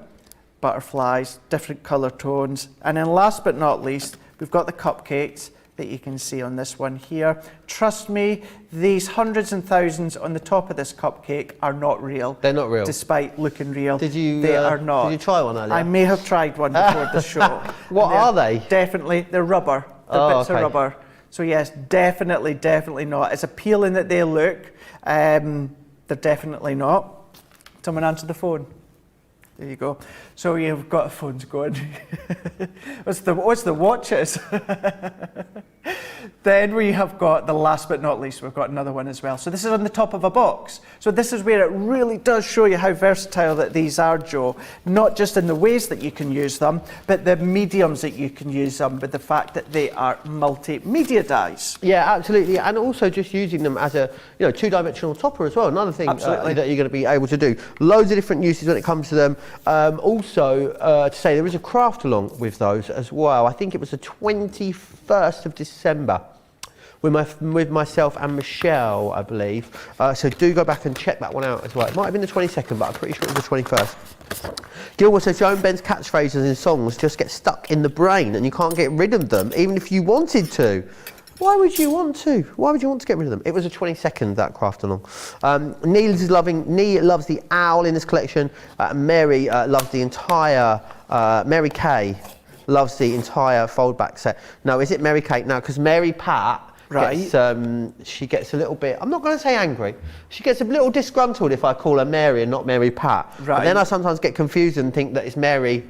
Butterflies, different colour tones. And then last but not least, we've got the cupcakes that you can see on this one here. Trust me, these hundreds and thousands on the top of this cupcake are not real. They're not real? Despite looking real. They are not. Did you try one earlier? I may have tried one before the show. What are they? Definitely, they're rubber. They're bits of rubber. So yes, definitely not. As appealing that they look, they're definitely not. Someone answered the phone. There you go. So you've got phones going. What's the watches? Then we have got the last but not least, we've got another one as well. So this is on the top of a box. So this is where it really does show you how versatile that these are, Joe. Not just in the ways that you can use them, but the mediums that you can use them, with the fact that they are multimedia dies. Yeah, absolutely. And also just using them as a two-dimensional topper as well. Another thing that you're going to be able to do. Loads of different uses when it comes to them. Also, to say there is a craft along with those as well. I think it was the 21st of December with myself and Michelle, I believe. So do go back and check that one out as well. It might have been the 22nd, but I'm pretty sure it was the 21st. Gilmore says Joe and Ben's catchphrases in songs just get stuck in the brain and you can't get rid of them, even if you wanted to. Why would you want to? Why would you want to get rid of them? It was the 22nd, that craft along. Neil loves the owl in this collection. Mary loves the entire, Mary Kay loves the entire fold back set. No, is it Mary Kay? No, because Mary Pat, she gets a little bit, I'm not going to say angry, she gets a little disgruntled if I call her Mary and not Mary Pat. Right. And then I sometimes get confused and think that it's Mary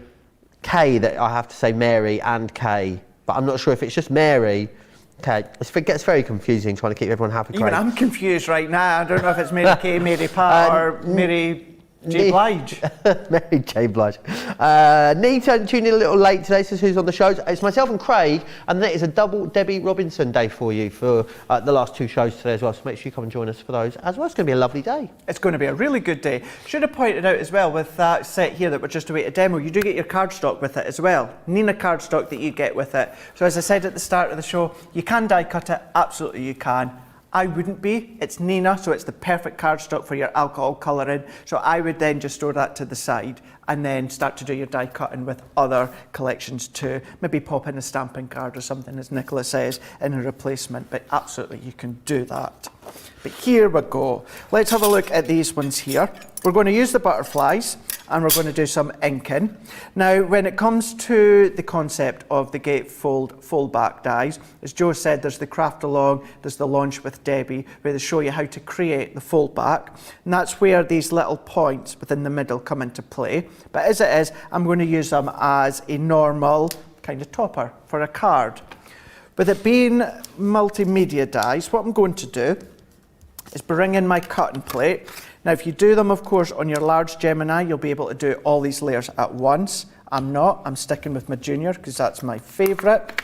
Kay, that I have to say Mary and Kay. But I'm not sure if it's just Mary. Okay, it gets very confusing trying to keep everyone happy. Even I'm confused right now. I don't know if it's Mary Kay, Mary Pat or Mary J. Blige. Mary J. Blige. Nita tuned in a little late today, says who's on the show. It's myself and Craig, and that is a double Debbie Robinson day for you for the last two shows today as well, so make sure you come and join us for those as well. It's going to be a lovely day. It's going to be a really good day. Should have pointed out as well with that set here that we're just away to demo, you do get your cardstock with it as well. Nina cardstock that you get with it. So as I said at the start of the show, you can die cut it, absolutely you can. I wouldn't be. It's Nina, so it's the perfect cardstock for your alcohol colouring. So I would then just store that to the side and then start to do your die cutting with other collections too. Maybe pop in a stamping card or something, as Nicola says, in a replacement. But absolutely, you can do that. But here we go. Let's have a look at these ones here. We're going to use the butterflies and we're going to do some inking. Now, when it comes to the concept of the gatefold fold back dies, as Joe said, there's the craft along, there's the launch with Debbie, where they show you how to create the fold back. And that's where these little points within the middle come into play. But as it is, I'm going to use them as a normal kind of topper for a card. With it being multimedia dies, what I'm going to do is bring in my cutting plate. Now, if you do them, of course, on your large Gemini, you'll be able to do all these layers at once. I'm not. I'm sticking with my junior because that's my favourite.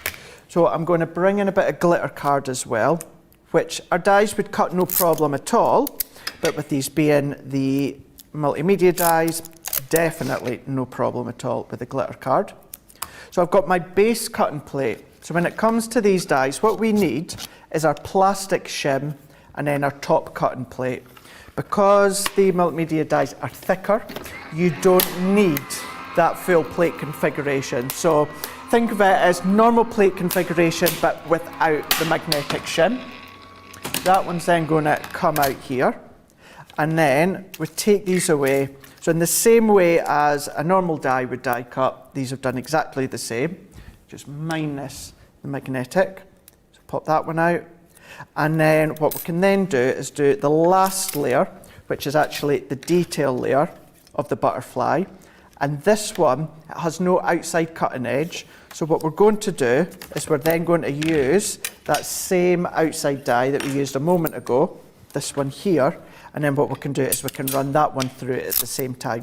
So I'm going to bring in a bit of glitter card as well, which our dies would cut no problem at all. But with these being the multimedia dies, definitely no problem at all with the glitter card. So I've got my base cutting plate. So when it comes to these dies, what we need is our plastic shim and then our top cutting plate. Because the multimedia dies are thicker, you don't need that full plate configuration. So think of it as normal plate configuration, but without the magnetic shim. That one's then going to come out here. And then we take these away. So in the same way as a normal die would die cut, these have done exactly the same, just minus the magnetic. So pop that one out. And then what we can then do is do the last layer, which is actually the detail layer of the butterfly. And this one has no outside cutting edge. So what we're going to do is we're then going to use that same outside die that we used a moment ago, this one here. And then what we can do is we can run that one through at the same time.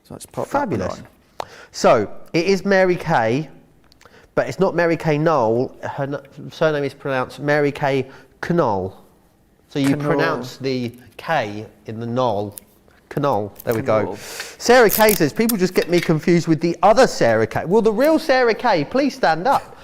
So let's pop Fabulous. that one on. So it is Mary Kay. But it's not Mary Kay Knoll. Her surname is pronounced Mary Kay Knoll. So you pronounce the K in the Knoll. Knoll. There we go. Sarah Kay says, people just get me confused with the other Sarah Kay. Well, the real Sarah Kay, please stand up.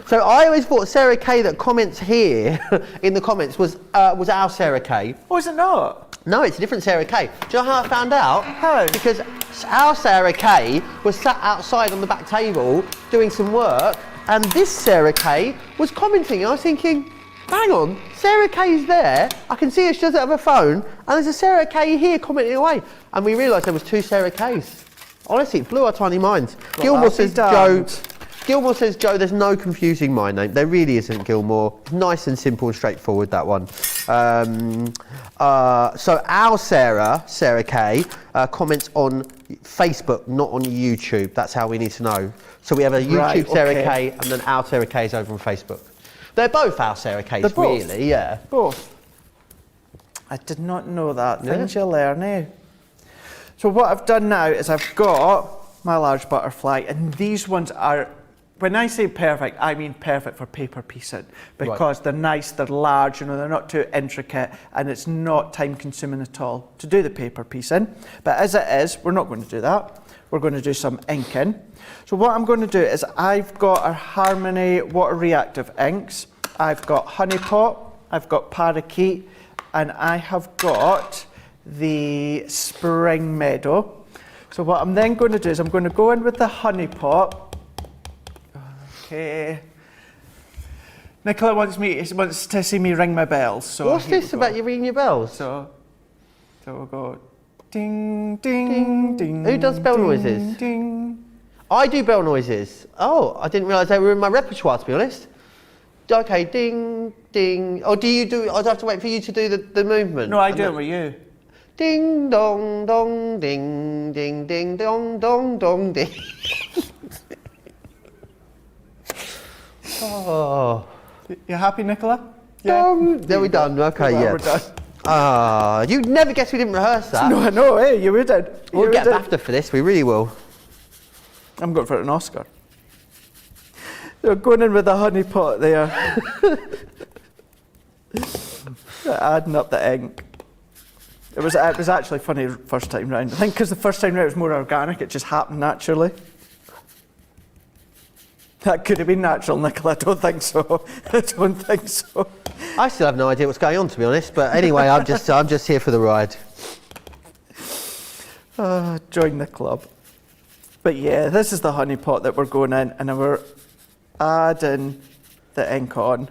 So I always thought Sarah Kay that comments here in the comments was our Sarah Kay. Oh, is it not? No, it's a different Sarah Kay. Do you know how I found out? How? Because our Sarah Kay was sat outside on the back table doing some work, and this Sarah Kay was commenting. And I was thinking, hang on, Sarah Kay's there. I can see her, she does it on her phone, and there's a Sarah Kay here commenting away. And we realised there was two Sarah Kays. Honestly, it blew our tiny minds. Well, Gilmore says, Joe, there's no confusing my name. There really isn't, Gilmore. Nice and simple and straightforward, that one. So our Sarah Kay, comments on Facebook, not on YouTube. That's how we need to know. So we have a YouTube Right, Sarah okay. Kay, and then our Sarah Kay is over on Facebook. They're both our Sarah Kays, They're both? really, yeah. Both. I did not know that. Yeah. Things you learn, eh? So what I've done now is I've got my large butterfly, and these ones are, when I say perfect, I mean perfect for paper piecing, because they're nice, they're large, you know, they're not too intricate, and it's not time consuming at all to do the paper piecing. But as it is, we're not going to do that. We're going to do some inking. So what I'm going to do is I've got our Harmony water reactive inks, I've got Honey Pot, I've got Parakeet, and I have got the Spring Meadow. So what I'm then going to do is I'm going to go in with the Honey Pot. Okay. Nicola wants to see me ring my bells. So What's this about you ringing your bells? So we'll go ding, ding, ding. Who does bell ding, noises? Ding. I do bell noises. Oh, I didn't realise they were in my repertoire, to be honest. Okay, ding, ding. Oh, do you do, I'd have to wait for you to do the movement. No, I do it with you. Ding, dong, dong, ding, ding, ding, dong, dong, dong, ding. Oh. You happy, Nicola? There we done. Okay, Well, yeah. we're done. You'd never guess we didn't rehearse that. No, I know, eh? You wouldn't. We'll You get wouldn't. BAFTA for this, we really will. I'm going for an Oscar. They're going in with the honey pot there. Adding up the ink. It was actually funny first time round. I think because the first time round it was more organic, it just happened naturally. That could have been natural, Nicola. I don't think so. I don't think so. I still have no idea what's going on, to be honest. But anyway, I'm just here for the ride. Join the club. But yeah, this is the honey pot that we're going in, and then we're adding the ink on.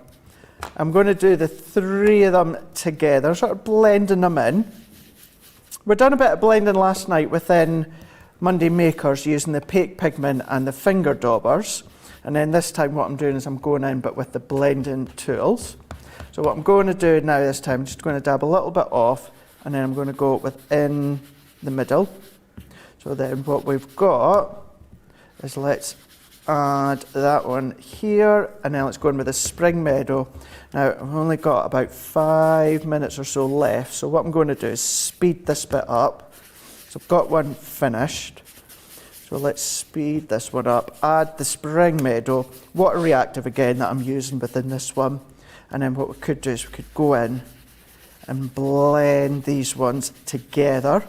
I'm going to do the three of them together, sort of blending them in. We've done a bit of blending last night within Monday Makers using the Pake pigment and the finger daubers. And then this time what I'm doing is I'm going in but with the blending tools. So what I'm going to do now this time, I'm just going to dab a little bit off, and then I'm going to go within the middle. So then what we've got is, let's add that one here, and then let's go in with the Spring Meadow. Now I've only got about 5 minutes or so left, so what I'm going to do is speed this bit up. So I've got one finished. So let's speed this one up, add the Spring Meadow, water reactive again that I'm using within this one. And then what we could do is we could go in and blend these ones together.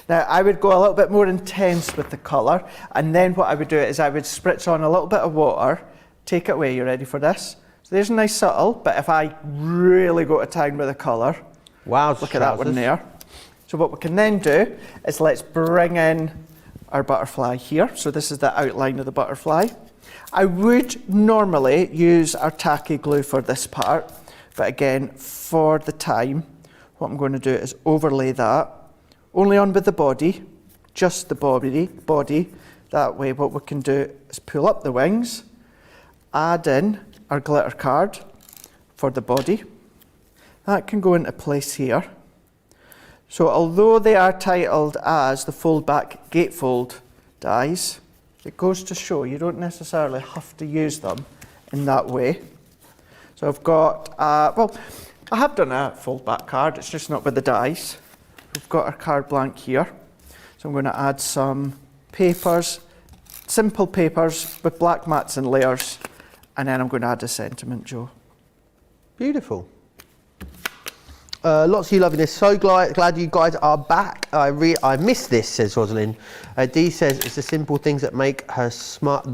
Now I would go a little bit more intense with the colour, and then what I would do is I would spritz on a little bit of water, take it away. You ready for this? So there's a nice subtle, but if I really go to town with the colour, Wow, look at that one there. So what we can then do is let's bring in our butterfly here. So this is the outline of the butterfly. I would normally use our tacky glue for this part, but again, for the time, what I'm going to do is overlay that, only on with the body, just the body. That way what we can do is pull up the wings, add in our glitter card for the body. That can go into place here. So although they are titled as the fold back gatefold dies, it goes to show you don't necessarily have to use them in that way. So I've got, well, I have done a fold back card, it's just not with the dies. We've got our card blank here. So I'm going to add some papers, simple papers with black mats and layers, and then I'm going to add a sentiment, Joe. Beautiful. Lots of you loving this. So glad you guys are back. I miss this, says Rosalind. Dee says it's the simple things that make her smile.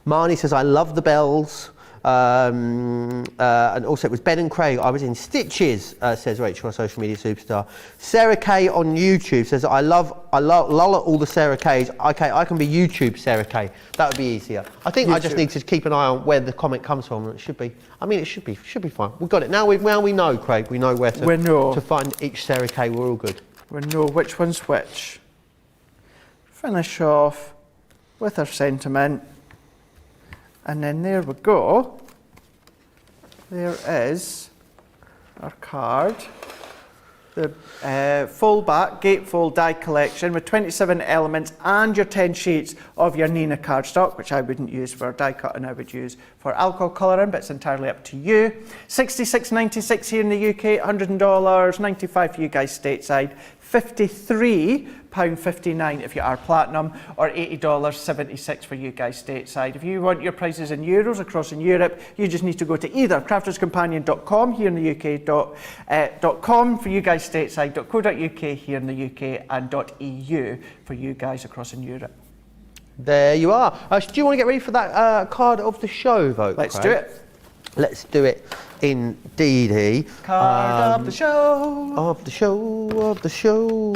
Marnie says I love the bells. And also it was Ben and Craig. I was in stitches, says Rachel, our social media superstar. Sarah Kay on YouTube says I love all the Sarah Kays. Okay, I can be YouTube Sarah Kay. That would be easier. I think I just need to keep an eye on where the comment comes from. It should be. I mean, it should be fine. We've got it now. We know, Craig. We know where to find each Sarah Kay. We're all good. We know which one's which. Finish off with our sentiment. And then there we go. There is our card. The full back gatefold die collection with 27 elements and your 10 sheets of your Nina cardstock, which I wouldn't use for die cutting, I would use for alcohol colouring, but it's entirely up to you. $66.96 here in the UK, $100, $95 for you guys stateside, £53.59 if you are platinum, or $80.76 for you guys stateside. If you want your prices in euros across in Europe, you just need to go to either crafterscompanion.com here in the UK, .com for you guys stateside, .co.uk here in the UK, and .eu for you guys across in Europe. There you are. Do you want to get ready for that card of the show vote? Let's Craig? do it. Let's do it indeedy. Card of the show. Of the show.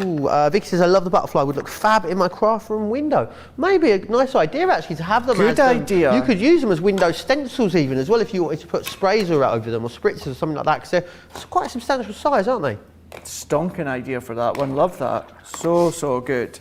Vicky says, I love the butterfly. Would look fab in my craft room window. Maybe a nice idea actually to have them. Good idea. You could use them as window stencils even as well if you wanted to put sprays over them or spritzers or something like that, because they're quite a substantial size, aren't they? Stonking idea for that one. Love that. So good.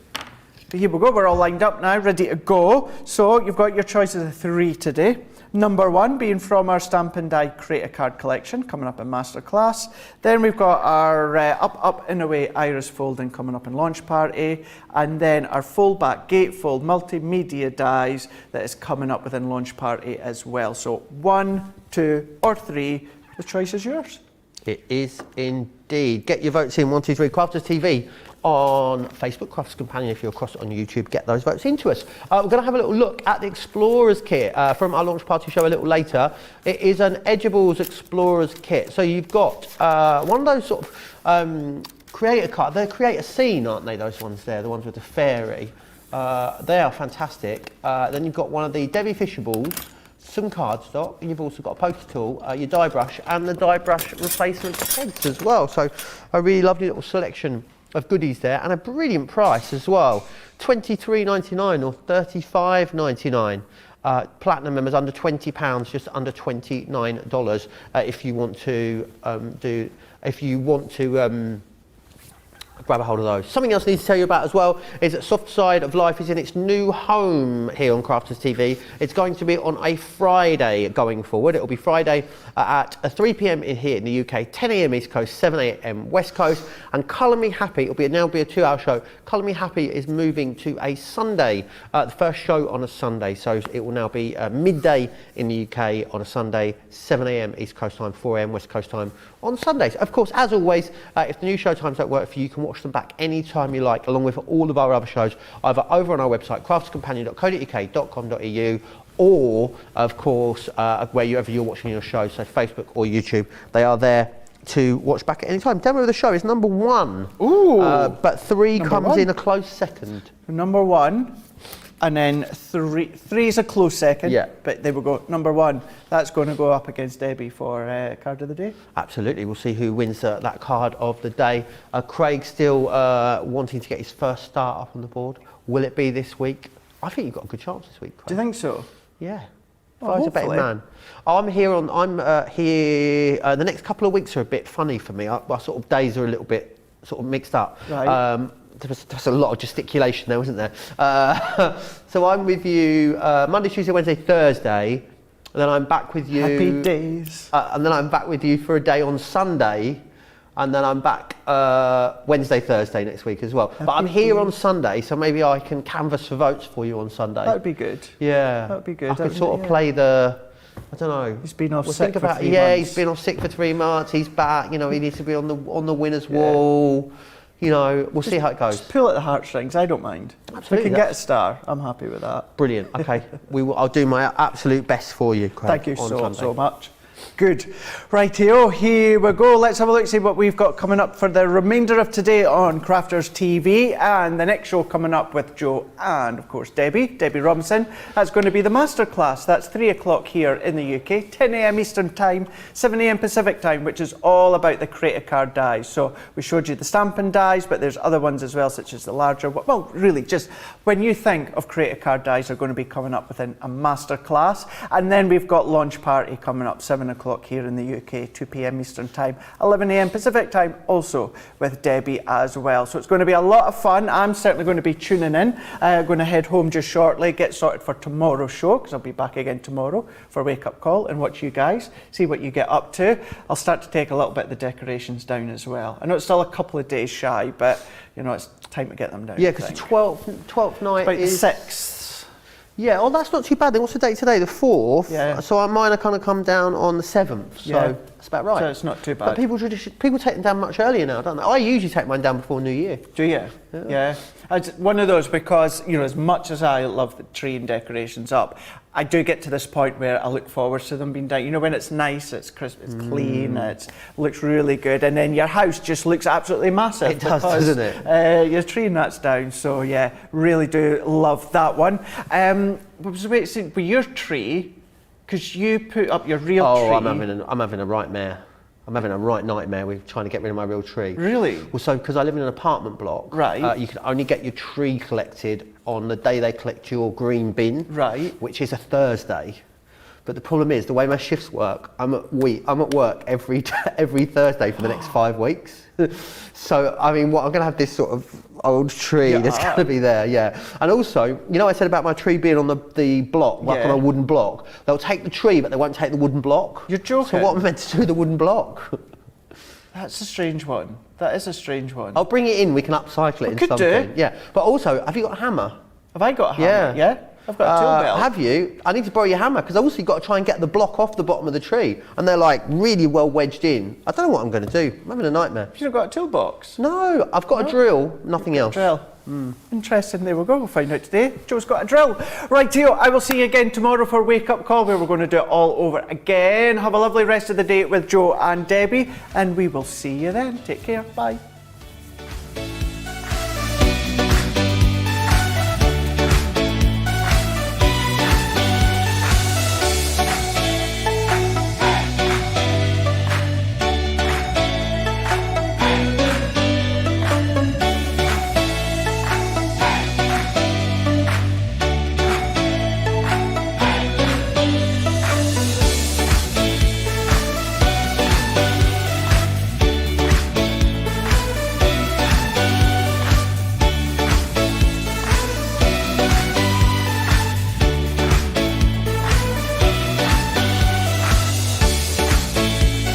But here we go. We're all lined up now, ready to go. So you've got your choices of 3 today. Number 1 being from our Stamp and Die Create a Card collection, coming up in Masterclass. Then we've got our Up and Away Iris folding coming up in Launch Party. And then our full back gatefold multimedia dies that is coming up within Launch Party as well. So 1, 2 or 3, the choice is yours. It is indeed. Get your votes in, 1, 2, 3, Crafters TV on Facebook, Crafters Companion if you're across it on YouTube. Get those votes into us. We're going to have a little look at the Explorers kit from our launch party show a little later. It is an Edibles Explorers kit. So you've got one of those sort of creator card. They're creator scene, aren't they, those ones there, the ones with the fairy. They are fantastic. Then you've got one of the Debbie Fisher balls, some cardstock, and you've also got a poker tool, your die brush, and the die brush replacement heads as well. So a really lovely little selection of goodies there, and a brilliant price as well. $23.99 or $35.99. Platinum members under £20, just under $29 if you want to grab a hold of those. Something else I need to tell you about as well is that Soft Side of Life is in its new home here on Crafters TV. It's going to be on a Friday going forward. It'll be Friday at 3 p.m. here in the UK, 10 a.m. East Coast, 7 a.m. West Coast. And Colour Me Happy, it'll now be a 2-hour show. Colour Me Happy is moving to a Sunday, the first show on a Sunday. So it will now be midday in the UK on a Sunday, 7 a.m. East Coast time, 4 a.m. West Coast time on Sundays. Of course, as always, if the new show times don't work for you, you can watch them back anytime you like, along with all of our other shows, either over on our website, crafterscompanion.co.uk.com.au, or, of course, wherever you're watching your show, so Facebook or YouTube. They are there to watch back at any time. Demo of the show is number 1. Ooh. But 3 comes 1. in a close second. Number 1. And then 3 is a close second, yeah. But there we go. Number 1, that's going to go up against Debbie for card of the day. Absolutely, we'll see who wins that card of the day. Craig still wanting to get his first start up on the board. Will it be this week? I think you've got a good chance this week, Craig. Do you think so? Yeah. Well, I was a betting man. I'm here. The next couple of weeks are a bit funny for me. My sort of days are a little bit sort of mixed up. Right. There's a lot of gesticulation there, wasn't there? So I'm with you Monday, Tuesday, Wednesday, Thursday, and then I'm back with you. Happy days. And then I'm back with you for a day on Sunday, and then I'm back Wednesday, Thursday next week as well. But I'm here on Sunday, so maybe I can canvass for votes for you on Sunday. That would be good. Yeah. That would be good. I could sort of play the, I don't know. He's been off We'll sick think for about 3 Yeah, months. he's been off sick for 3 months. He's back. You know, he needs to be on the winner's wall. You know, we'll see how it goes. Just pull at the heartstrings. I don't mind. Absolutely, We can get a star. I'm happy with that. Brilliant. Okay, I'll do my absolute best for you, Craig. Thank you on so Sunday. much. Good. Rightio, here we go. Let's have a look, see what we've got coming up for the remainder of today on Crafters TV. And the next show coming up with Joe and, of course, Debbie Robinson. That's going to be the Masterclass. That's 3 o'clock here in the UK, 10 a.m. Eastern Time, 7 a.m. Pacific Time, which is all about the Creator Card dies. So we showed you the stamping dies, but there's other ones as well, such as the larger, well, really, just when you think of Creator Card dies, are going to be coming up within a Masterclass. And then we've got Launch Party coming up, 7 o'clock here in the UK, 2 p.m. Eastern Time, 11 a.m. Pacific Time, also with Debbie as well. So it's going to be a lot of fun. I'm certainly going to be tuning in. Going to head home just shortly, get sorted for tomorrow's show, because I'll be back again tomorrow for Wake Up Call and watch you guys, see what you get up to. I'll start to take a little bit of the decorations down as well. I know it's still a couple of days shy, but you know, it's time to get them down. Yeah, because the 12th night about is... the 6th. Yeah, oh, that's not too bad. Then what's the date today? The 4th. Yeah. So mine are kind of come down on the 7th. So Yeah. that's about right. So it's not too But bad. people take them down much earlier now, don't they? I usually take mine down before New Year. Do you? Yeah. It's one of those, because, you know, as much as I love the tree and decorations up, I do get to this point where I look forward to them being down. You know, when it's nice, it's crisp, it's clean, it looks really good, and then your house just looks absolutely massive. It does, because, doesn't it? your tree nuts down. So yeah, really do love that one. With your tree, because you put up your real tree. Oh, I'm having a nightmare. I'm having a right nightmare with trying to get rid of my real tree. Really? Well, so because I live in an apartment block, Right. You can only get your tree collected on the day they collect your green bin, Right. which is a Thursday. But the problem is the way my shifts work. I'm at work every Thursday for the next 5 weeks. So I mean, I'm going to have this sort of old tree that's going to be there, yeah. And also, you know, I said about my tree being on the block, like on a wooden block. They'll take the tree, but they won't take the wooden block. You're joking. So what am I meant to do with the wooden block? That's a strange one. That is a strange one. I'll bring it in. We can upcycle it in could something. do. Yeah. But also, have you got a hammer? Have I got a hammer? Yeah. I've got a tool belt. Have you? I need to borrow your hammer, because also you've got to try and get the block off the bottom of the tree, and they're like really well wedged in. I don't know what I'm going to do. I'm having a nightmare. You've not got a toolbox? No, I've got a drill, nothing else. Drill. Interesting. There we go. We'll find out today. Joe's got a drill. Right, Theo, I will see you again tomorrow for Wake Up Call, where we're going to do it all over again. Have a lovely rest of the day with Joe and Debbie, and we will see you then. Take care. Bye.